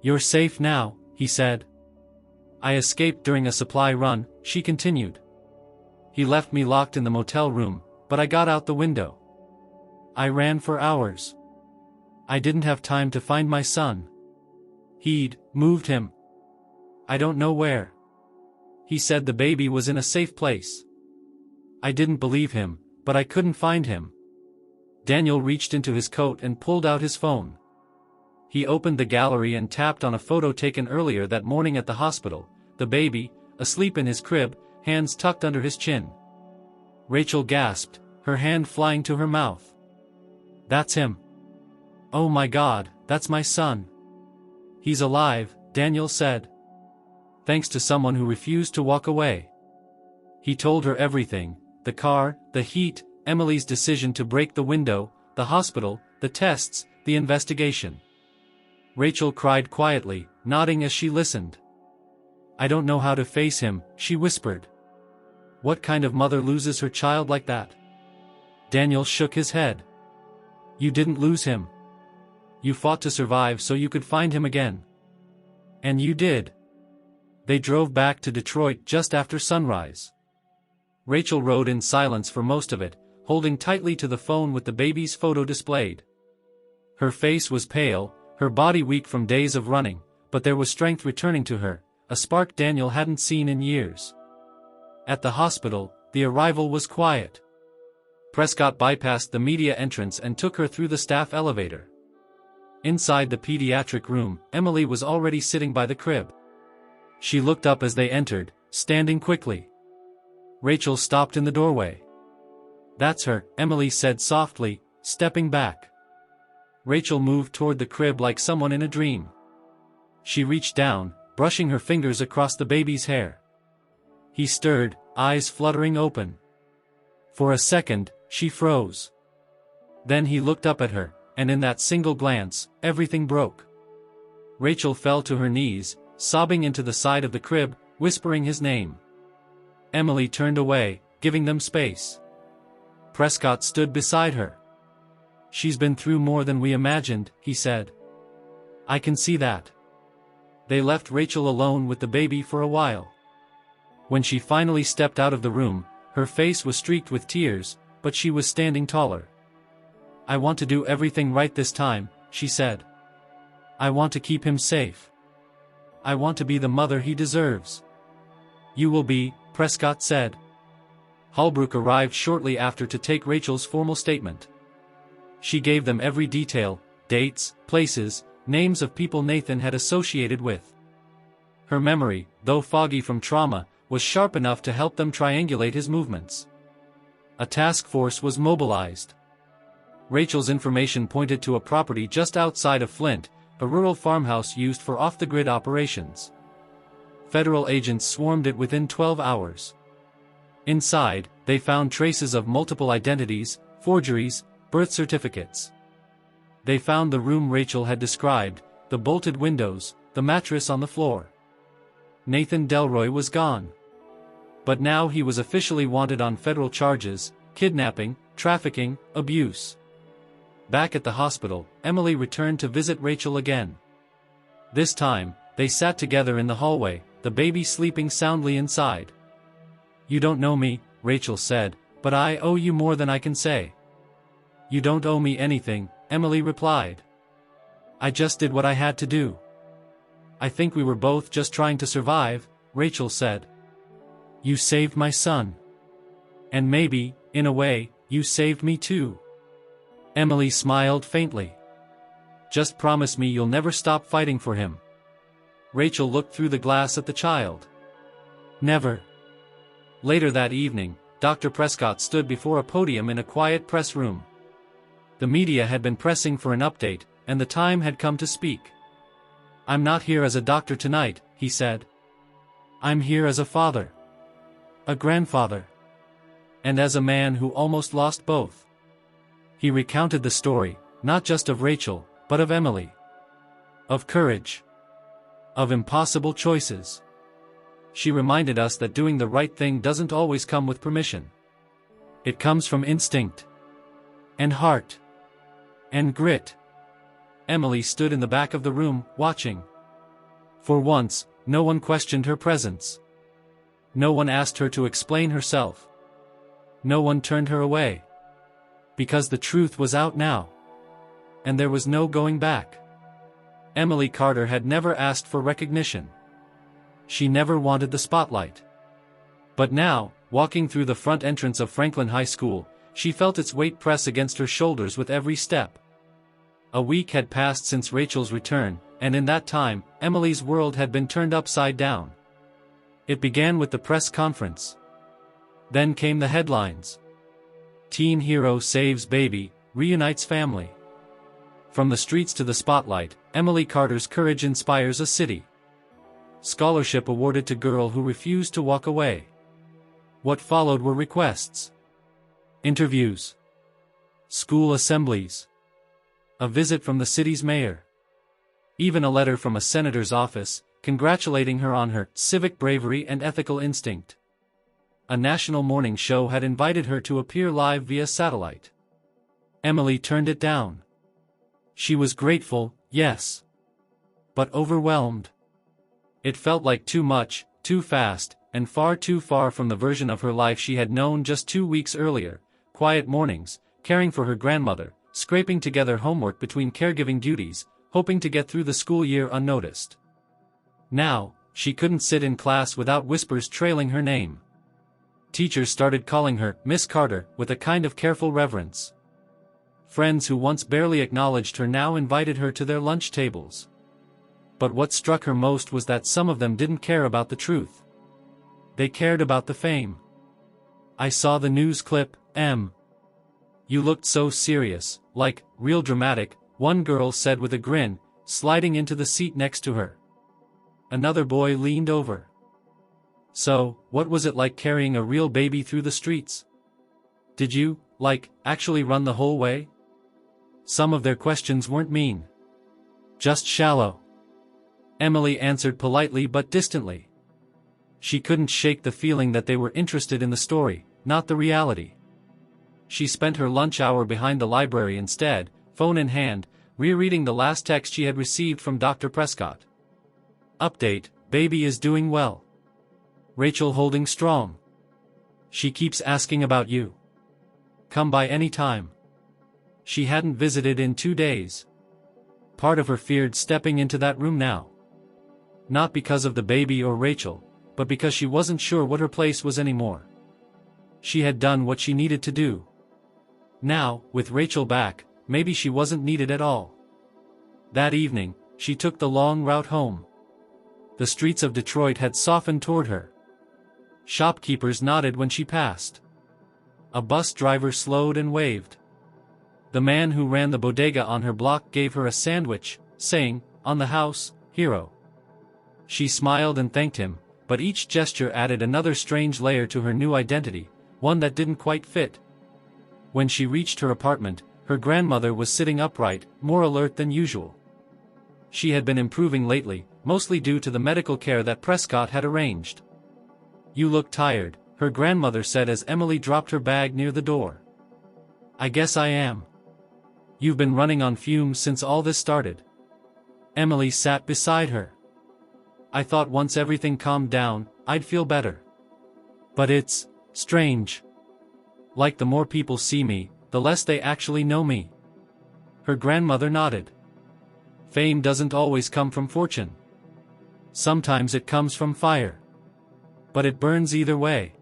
Speaker 1: "You're safe now," he said. "I escaped during a supply run," she continued. "He left me locked in the motel room, but I got out the window. I ran for hours. I didn't have time to find my son. He'd moved him. I don't know where. He said the baby was in a safe place. I didn't believe him, but I couldn't find him." Daniel reached into his coat and pulled out his phone. He opened the gallery and tapped on a photo taken earlier that morning at the hospital, the baby, asleep in his crib, hands tucked under his chin. Rachel gasped, her hand flying to her mouth. "That's him. Oh my God, that's my son. He's alive," Daniel said. "Thanks to someone who refused to walk away." He told her everything: the car, the heat, Emily's decision to break the window, the hospital, the tests, the investigation. Rachel cried quietly, nodding as she listened. "I don't know how to face him," she whispered. "What kind of mother loses her child like that?" Daniel shook his head. "You didn't lose him. You fought to survive so you could find him again. And you did." They drove back to Detroit just after sunrise. Rachel rode in silence for most of it, holding tightly to the phone with the baby's photo displayed. Her face was pale, her body weak from days of running, but there was strength returning to her, a spark Daniel hadn't seen in years. At the hospital, the arrival was quiet. Prescott bypassed the media entrance and took her through the staff elevator. Inside the pediatric room, Emily was already sitting by the crib. She looked up as they entered, standing quickly. Rachel stopped in the doorway. "That's her," Emily said softly, stepping back. Rachel moved toward the crib like someone in a dream. She reached down, brushing her fingers across the baby's hair. He stirred, eyes fluttering open. For a second, she froze. Then he looked up at her, and in that single glance, everything broke. Rachel fell to her knees, sobbing into the side of the crib, whispering his name. Emily turned away, giving them space. Prescott stood beside her. "She's been through more than we imagined," he said. "I can see that." They left Rachel alone with the baby for a while. When she finally stepped out of the room, her face was streaked with tears, but she was standing taller. "I want to do everything right this time," she said. "I want to keep him safe. I want to be the mother he deserves." "You will be," Prescott said. Holbrook arrived shortly after to take Rachel's formal statement. She gave them every detail, dates, places, names of people Nathan had associated with. Her memory, though foggy from trauma, was sharp enough to help them triangulate his movements. A task force was mobilized. Rachel's information pointed to a property just outside of Flint, a rural farmhouse used for off-the-grid operations. Federal agents swarmed it within 12 hours. Inside, they found traces of multiple identities, forgeries, birth certificates. They found the room Rachel had described, the bolted windows, the mattress on the floor. Nathan Delroy was gone. But now he was officially wanted on federal charges: kidnapping, trafficking, abuse. Back at the hospital, Emily returned to visit Rachel again. This time, they sat together in the hallway, the baby sleeping soundly inside. "You don't know me," Rachel said, "but I owe you more than I can say." "You don't owe me anything," Emily replied. "I just did what I had to do. I think we were both just trying to survive," Rachel said. You saved my son. And maybe, in a way, you saved me too. Emily smiled faintly. Just promise me you'll never stop fighting for him. Rachel looked through the glass at the child. Never. Later that evening, Dr. Prescott stood before a podium in a quiet press room. The media had been pressing for an update, and the time had come to speak. I'm not here as a doctor tonight, he said. I'm here as a father. A grandfather. And as a man who almost lost both. He recounted the story, not just of Rachel, but of Emily. Of courage. Of impossible choices. She reminded us that doing the right thing doesn't always come with permission. It comes from instinct. And heart. And grit. Emily stood in the back of the room, watching. For once, no one questioned her presence. No one asked her to explain herself. No one turned her away. Because the truth was out now. And there was no going back. Emily Carter had never asked for recognition. She never wanted the spotlight. But now, walking through the front entrance of Franklin High School, she felt its weight press against her shoulders with every step. A week had passed since Rachel's return, and in that time, Emily's world had been turned upside down. It began with the press conference. Then came the headlines. Teen hero saves baby, reunites family. From the streets to the spotlight, Emily Carter's courage inspires a city. Scholarship awarded to girl who refused to walk away. What followed were requests. Interviews. School assemblies. A visit from the city's mayor. Even a letter from a senator's office, congratulating her on her civic bravery and ethical instinct. A national morning show had invited her to appear live via satellite. Emily turned it down. She was grateful, yes. But overwhelmed. It felt like too much, too fast, and far too far from the version of her life she had known just 2 weeks earlier. Quiet mornings, caring for her grandmother, scraping together homework between caregiving duties, hoping to get through the school year unnoticed. Now, she couldn't sit in class without whispers trailing her name. Teachers started calling her Miss Carter with a kind of careful reverence. Friends who once barely acknowledged her now invited her to their lunch tables. But what struck her most was that some of them didn't care about the truth. They cared about the fame. I saw the news clip, Em. You looked so serious, like, real dramatic, one girl said with a grin, sliding into the seat next to her. Another boy leaned over. So, what was it like carrying a real baby through the streets? Did you, actually run the whole way? Some of their questions weren't mean. Just shallow. Emily answered politely but distantly. She couldn't shake the feeling that they were interested in the story, not the reality. She spent her lunch hour behind the library instead, phone in hand, rereading the last text she had received from Dr. Prescott. Update, baby is doing well. Rachel holding strong. She keeps asking about you. Come by any time. She hadn't visited in 2 days. Part of her feared stepping into that room now. Not because of the baby or Rachel, but because she wasn't sure what her place was anymore. She had done what she needed to do. Now, with Rachel back, maybe she wasn't needed at all. That evening, she took the long route home. The streets of Detroit had softened toward her. Shopkeepers nodded when she passed. A bus driver slowed and waved. The man who ran the bodega on her block gave her a sandwich, saying, "On the house, hero." She smiled and thanked him, but each gesture added another strange layer to her new identity, one that didn't quite fit. When she reached her apartment, her grandmother was sitting upright, more alert than usual. She had been improving lately, mostly due to the medical care that Prescott had arranged. You look tired, her grandmother said as Emily dropped her bag near the door. I guess I am. You've been running on fumes since all this started. Emily sat beside her. I thought once everything calmed down, I'd feel better. But it's strange. Like the more people see me, the less they actually know me. Her grandmother nodded. Fame doesn't always come from fortune. Sometimes it comes from fire. But it burns either way.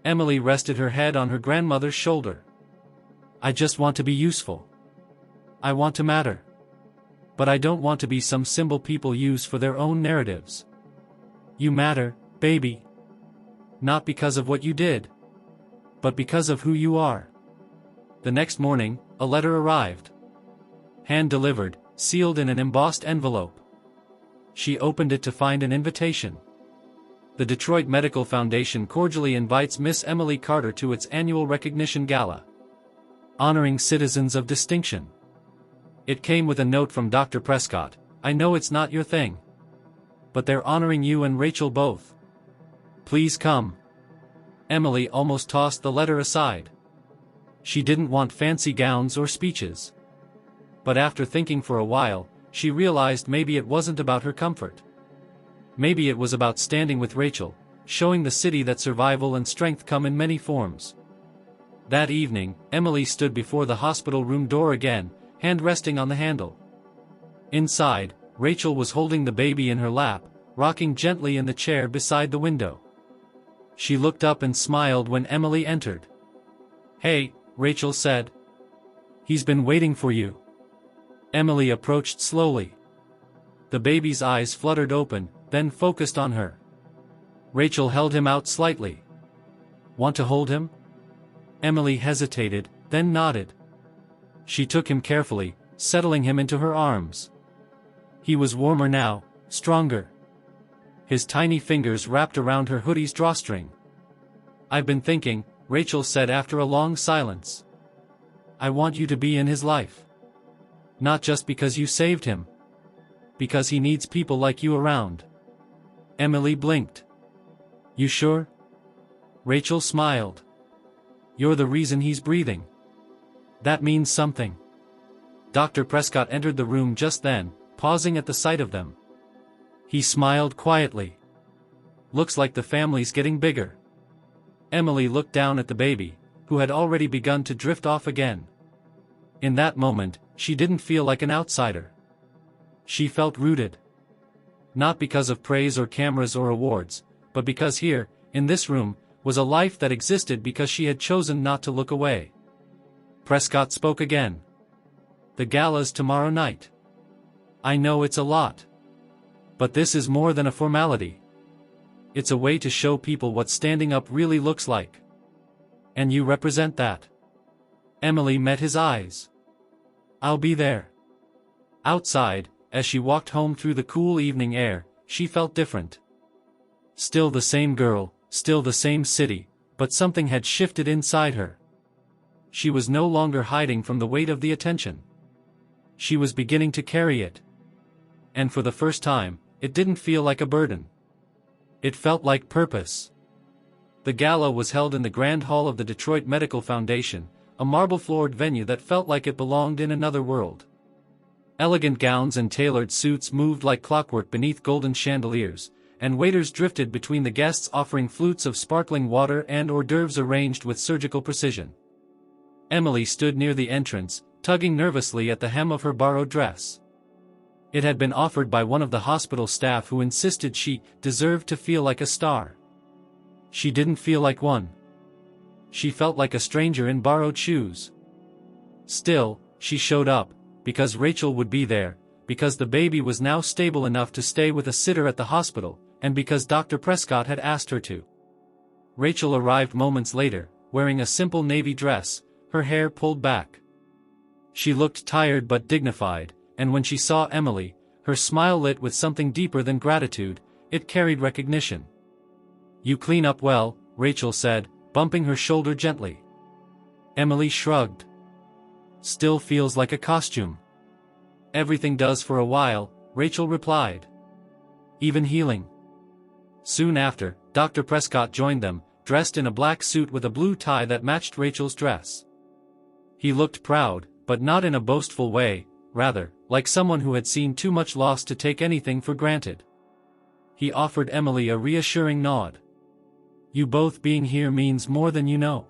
Speaker 1: Emily rested her head on her grandmother's shoulder. I just want to be useful. I want to matter. But I don't want to be some symbol people use for their own narratives. You matter, baby. Not because of what you did, but because of who you are. The next morning, a letter arrived. Hand-delivered, sealed in an embossed envelope. She opened it to find an invitation. The Detroit Medical Foundation cordially invites Miss Emily Carter to its annual recognition gala, honoring citizens of distinction. It came with a note from Dr. Prescott. I know it's not your thing, but they're honoring you and Rachel both. Please come. Emily almost tossed the letter aside. She didn't want fancy gowns or speeches. But after thinking for a while, she realized maybe it wasn't about her comfort. Maybe it was about standing with Rachel, showing the city that survival and strength come in many forms. That evening, Emily stood before the hospital room door again, hand resting on the handle. Inside, Rachel was holding the baby in her lap, rocking gently in the chair beside the window. She looked up and smiled when Emily entered. Hey, Rachel said. He's been waiting for you. Emily approached slowly. The baby's eyes fluttered open, then focused on her. Rachel held him out slightly. Want to hold him? Emily hesitated, then nodded. She took him carefully, settling him into her arms. He was warmer now, stronger. His tiny fingers wrapped around her hoodie's drawstring. I've been thinking, Rachel said after a long silence. I want you to be in his life. Not just because you saved him. Because he needs people like you around. Emily blinked. You sure? Rachel smiled. You're the reason he's breathing. That means something. Dr. Prescott entered the room just then, pausing at the sight of them. He smiled quietly. Looks like the family's getting bigger. Emily looked down at the baby, who had already begun to drift off again. In that moment, she didn't feel like an outsider. She felt rooted. Not because of praise or cameras or awards, but because here, in this room, was a life that existed because she had chosen not to look away. Prescott spoke again. The gala's tomorrow night. I know it's a lot. But this is more than a formality. It's a way to show people what standing up really looks like. And you represent that. Emily met his eyes. I'll be there. Outside, as she walked home through the cool evening air, she felt different. Still the same girl, still the same city, but something had shifted inside her. She was no longer hiding from the weight of the attention. She was beginning to carry it. And for the first time, it didn't feel like a burden. It felt like purpose. The gala was held in the Grand Hall of the Detroit Medical Foundation, a marble-floored venue that felt like it belonged in another world. Elegant gowns and tailored suits moved like clockwork beneath golden chandeliers, and waiters drifted between the guests offering flutes of sparkling water and hors d'oeuvres arranged with surgical precision. Emily stood near the entrance, tugging nervously at the hem of her borrowed dress. It had been offered by one of the hospital staff who insisted she deserved to feel like a star. She didn't feel like one. She felt like a stranger in borrowed shoes. Still, she showed up, because Rachel would be there, because the baby was now stable enough to stay with a sitter at the hospital, and because Dr. Prescott had asked her to. Rachel arrived moments later, wearing a simple navy dress, her hair pulled back. She looked tired but dignified, and when she saw Emily, her smile lit with something deeper than gratitude. It carried recognition. You clean up well, Rachel said, bumping her shoulder gently. Emily shrugged. Still feels like a costume. Everything does for a while, Rachel replied. Even healing. Soon after, Dr. Prescott joined them, dressed in a black suit with a blue tie that matched Rachel's dress. He looked proud, but not in a boastful way, rather, like someone who had seen too much loss to take anything for granted. He offered Emily a reassuring nod. You both being here means more than you know.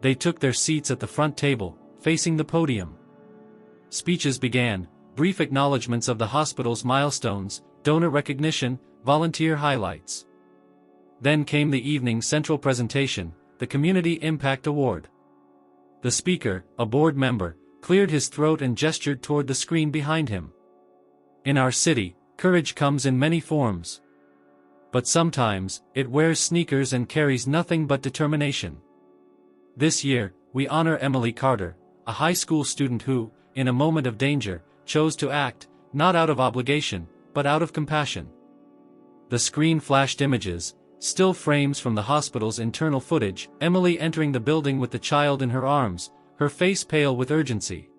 Speaker 1: They took their seats at the front table, facing the podium. Speeches began, brief acknowledgments of the hospital's milestones, donor recognition, volunteer highlights. Then came the evening central presentation, the Community Impact Award. The speaker, a board member, cleared his throat and gestured toward the screen behind him. In our city, courage comes in many forms. But sometimes, it wears sneakers and carries nothing but determination. This year, we honor Emily Carter, a high school student who, in a moment of danger, chose to act, not out of obligation, but out of compassion. The screen flashed images, still frames from the hospital's internal footage, Emily entering the building with the child in her arms, her face pale with urgency.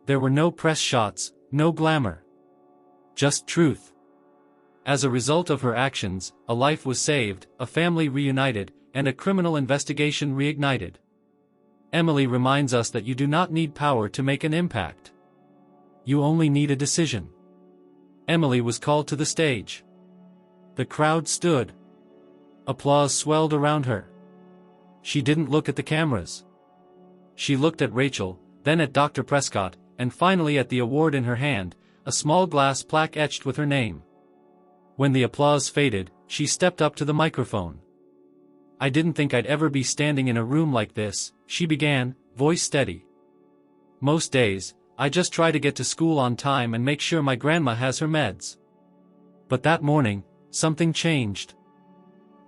Speaker 1: There were no press shots, no glamour. Just truth. As a result of her actions, a life was saved, a family reunited, and a criminal investigation reignited. Emily reminds us that you do not need power to make an impact. You only need a decision. Emily was called to the stage. The crowd stood. Applause swelled around her. She didn't look at the cameras. She looked at Rachel, then at Dr. Prescott, and finally at the award in her hand, a small glass plaque etched with her name. When the applause faded, she stepped up to the microphone. I didn't think I'd ever be standing in a room like this, she began, voice steady. Most days, I just try to get to school on time and make sure my grandma has her meds. But that morning, something changed.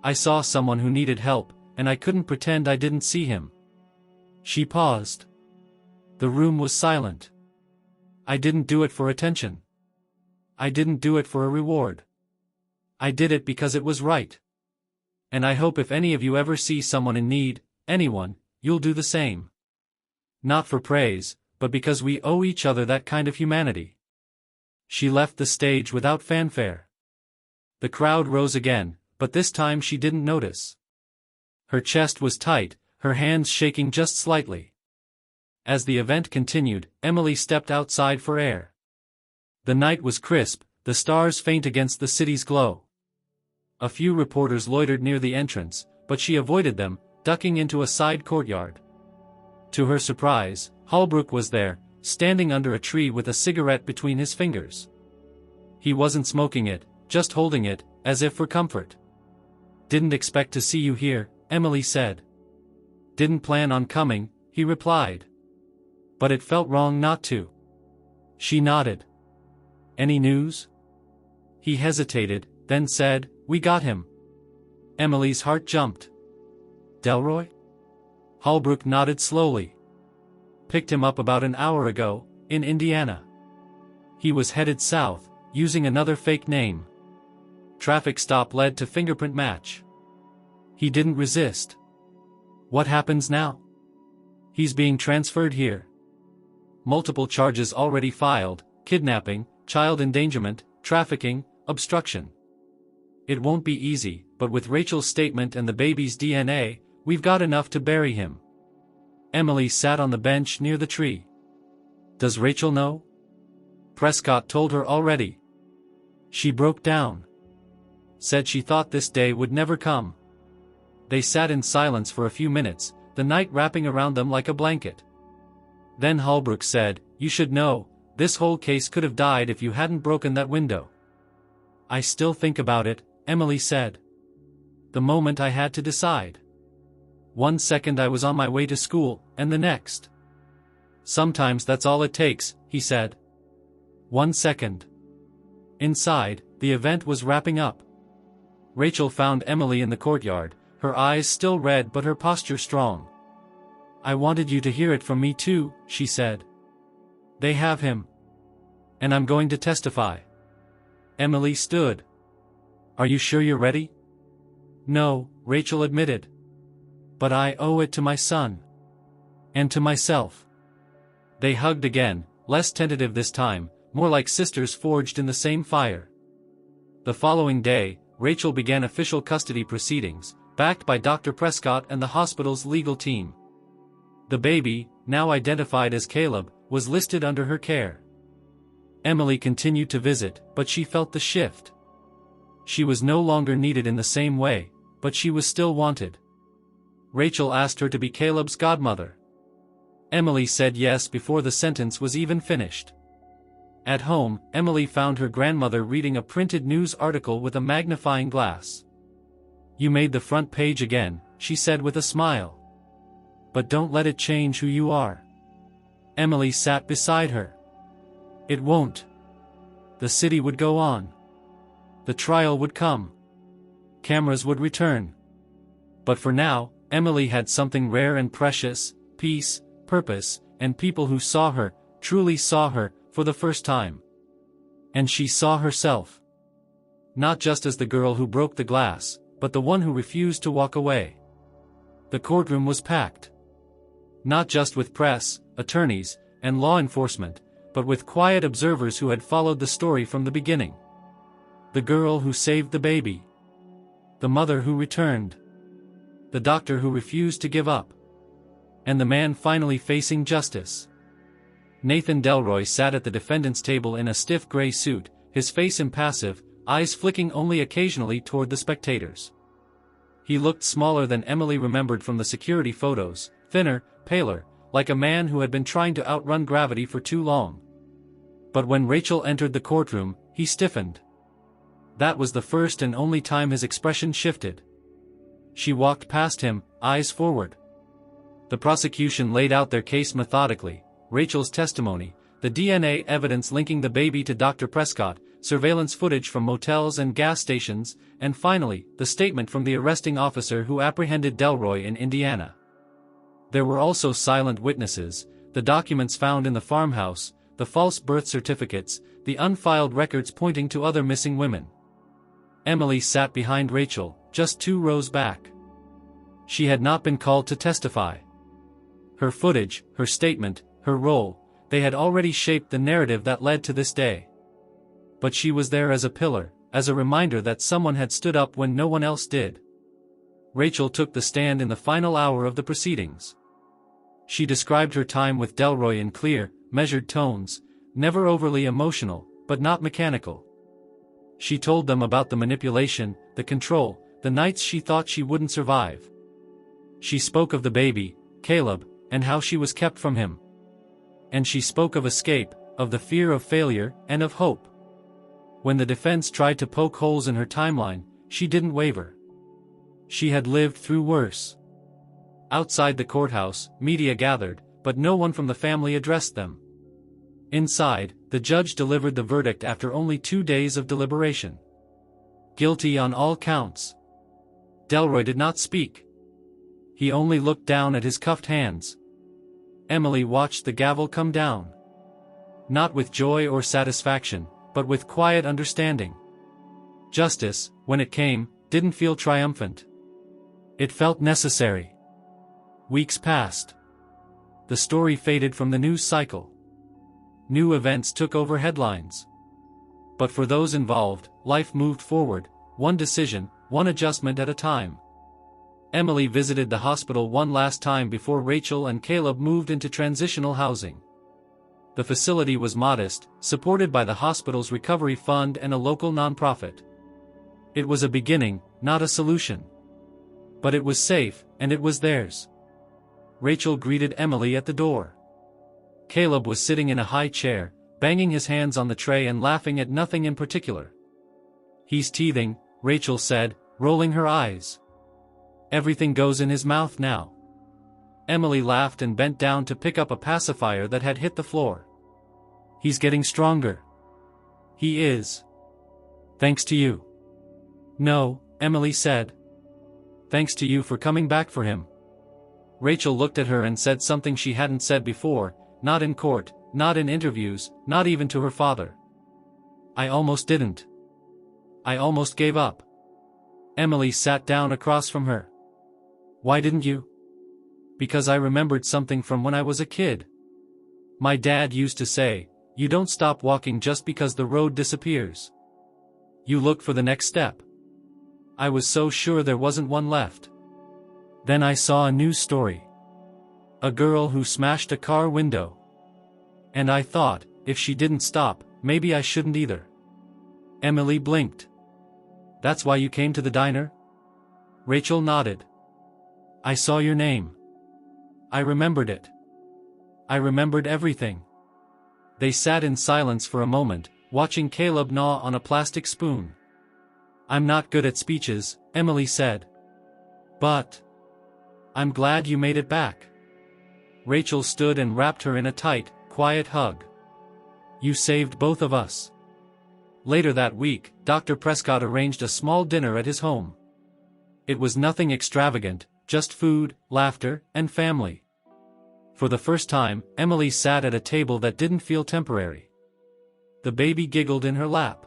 Speaker 1: I saw someone who needed help, and I couldn't pretend I didn't see him. She paused. The room was silent. I didn't do it for attention. I didn't do it for a reward. I did it because it was right. And I hope if any of you ever see someone in need, anyone, you'll do the same. Not for praise, but because we owe each other that kind of humanity. She left the stage without fanfare. The crowd rose again, but this time she didn't notice. Her chest was tight, her hands shaking just slightly. As the event continued, Emily stepped outside for air. The night was crisp, the stars faint against the city's glow. A few reporters loitered near the entrance, but she avoided them, ducking into a side courtyard. To her surprise, Holbrook was there, standing under a tree with a cigarette between his fingers. He wasn't smoking it, just holding it, as if for comfort. Didn't expect to see you here, Emily said. Didn't plan on coming, he replied. But it felt wrong not to. She nodded. Any news? He hesitated, then said, We got him. Emily's heart jumped. Delroy? Holbrook nodded slowly. Picked him up about an hour ago, in Indiana. He was headed south, using another fake name. Traffic stop led to fingerprint match. He didn't resist. What happens now? He's being transferred here. Multiple charges already filed: kidnapping, child endangerment, trafficking, obstruction. It won't be easy, but with Rachel's statement and the baby's DNA, we've got enough to bury him. Emily sat on the bench near the tree. Does Rachel know? Prescott told her already. She broke down. Said she thought this day would never come. They sat in silence for a few minutes, the night wrapping around them like a blanket. Then Holbrook said, You should know, this whole case could have died if you hadn't broken that window. I still think about it, Emily said. The moment I had to decide. 1 second I was on my way to school, and the next. Sometimes that's all it takes, he said. 1 second. Inside, the event was wrapping up. Rachel found Emily in the courtyard, her eyes still red but her posture strong. I wanted you to hear it from me too, she said. They have him. And I'm going to testify. Emily stood. Are you sure you're ready? No, Rachel admitted. But I owe it to my son. And to myself. They hugged again, less tentative this time, more like sisters forged in the same fire. The following day, Rachel began official custody proceedings, backed by Dr. Prescott and the hospital's legal team. The baby, now identified as Caleb, was listed under her care. Emily continued to visit, but she felt the shift. She was no longer needed in the same way, but she was still wanted. Rachel asked her to be Caleb's godmother. Emily said yes before the sentence was even finished. At home, Emily found her grandmother reading a printed news article with a magnifying glass. You made the front page again, she said with a smile. But don't let it change who you are. Emily sat beside her. It won't. The city would go on. The trial would come. Cameras would return. But for now, Emily had something rare and precious: peace, purpose, and people who saw her, truly saw her, for the first time. And she saw herself. Not just as the girl who broke the glass, but the one who refused to walk away. The courtroom was packed. Not just with press, attorneys, and law enforcement, but with quiet observers who had followed the story from the beginning. The girl who saved the baby. The mother who returned. The doctor who refused to give up. And the man finally facing justice. Nathan Delroy sat at the defendant's table in a stiff gray suit, his face impassive, eyes flicking only occasionally toward the spectators. He looked smaller than Emily remembered from the security photos, thinner, paler, like a man who had been trying to outrun gravity for too long. But when Rachel entered the courtroom, he stiffened. That was the first and only time his expression shifted. She walked past him, eyes forward. The prosecution laid out their case methodically: Rachel's testimony, the DNA evidence linking the baby to Dr. Prescott, surveillance footage from motels and gas stations, and finally, the statement from the arresting officer who apprehended Delroy in Indiana. There were also silent witnesses: the documents found in the farmhouse, the false birth certificates, the unfiled records pointing to other missing women. Emily sat behind Rachel, just 2 rows back. She had not been called to testify. Her footage, her statement, her role, they had already shaped the narrative that led to this day. But she was there as a pillar, as a reminder that someone had stood up when no one else did. Rachel took the stand in the final hour of the proceedings. She described her time with Delroy in clear, measured tones, never overly emotional, but not mechanical. She told them about the manipulation, the control, the nights she thought she wouldn't survive. She spoke of the baby, Caleb, and how she was kept from him. And she spoke of escape, of the fear of failure, and of hope. When the defense tried to poke holes in her timeline, she didn't waver. She had lived through worse. Outside the courthouse, media gathered, but no one from the family addressed them. Inside, the judge delivered the verdict after only 2 days of deliberation. Guilty on all counts. Delroy did not speak. He only looked down at his cuffed hands. Emily watched the gavel come down. Not with joy or satisfaction, but with quiet understanding. Justice, when it came, didn't feel triumphant. It felt necessary. Weeks passed. The story faded from the news cycle. New events took over headlines. But for those involved, life moved forward, one decision, one adjustment at a time. Emily visited the hospital one last time before Rachel and Caleb moved into transitional housing. The facility was modest, supported by the hospital's recovery fund and a local nonprofit. It was a beginning, not a solution. But it was safe, and it was theirs. Rachel greeted Emily at the door. Caleb was sitting in a high chair, banging his hands on the tray and laughing at nothing in particular. "He's teething," Rachel said, rolling her eyes. "Everything goes in his mouth now." Emily laughed and bent down to pick up a pacifier that had hit the floor. "He's getting stronger." "He is. Thanks to you." "No," Emily said. "Thanks to you for coming back for him." Rachel looked at her and said something she hadn't said before, not in court, not in interviews, not even to her father. "I almost didn't. I almost gave up." Emily sat down across from her. "Why didn't you?" "Because I remembered something from when I was a kid. My dad used to say, you don't stop walking just because the road disappears. You look for the next step. I was so sure there wasn't one left. Then I saw a news story. A girl who smashed a car window. And I thought, if she didn't stop, maybe I shouldn't either." Emily blinked. "That's why you came to the diner?" Rachel nodded. "I saw your name. I remembered it. I remembered everything." They sat in silence for a moment, watching Caleb gnaw on a plastic spoon. "I'm not good at speeches," Emily said. But I'm glad you made it back. Rachel stood and wrapped her in a tight, quiet hug. You saved both of us. Later that week, Dr. Prescott arranged a small dinner at his home. It was nothing extravagant, just food, laughter, and family. For the first time, Emily sat at a table that didn't feel temporary. The baby giggled in her lap.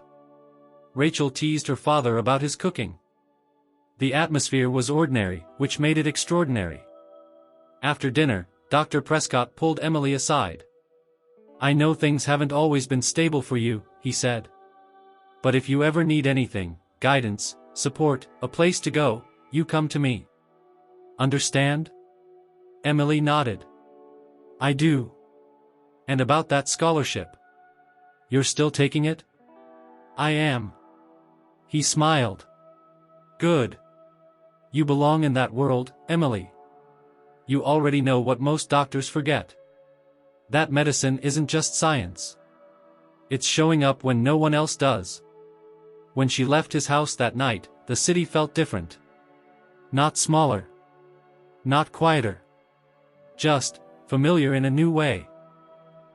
Speaker 1: Rachel teased her father about his cooking. The atmosphere was ordinary, which made it extraordinary. After dinner, Dr. Prescott pulled Emily aside. I know things haven't always been stable for you, he said. But if you ever need anything, guidance, support, a place to go, you come to me. Understand? Emily nodded. I do. And about that scholarship? You're still taking it? I am. He smiled. Good. You belong in that world, Emily. You already know what most doctors forget. That medicine isn't just science. It's showing up when no one else does. When she left his house that night, the city felt different. Not smaller. Not quieter. Just familiar in a new way.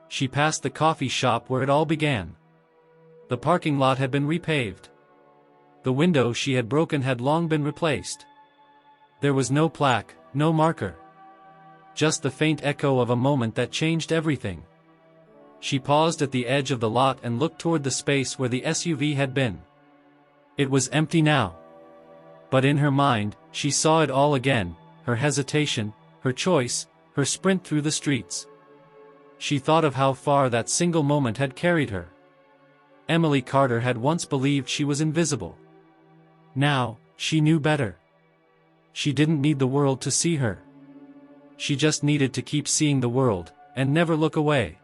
Speaker 1: She passed the coffee shop where it all began. The parking lot had been repaved. The window she had broken had long been replaced. There was no plaque, no marker. Just the faint echo of a moment that changed everything. She paused at the edge of the lot and looked toward the space where the SUV had been. It was empty now. But in her mind, she saw it all again, her hesitation, her choice, her sprint through the streets. She thought of how far that single moment had carried her. Emily Carter had once believed she was invisible. Now, she knew better. She didn't need the world to see her. She just needed to keep seeing the world, and never look away.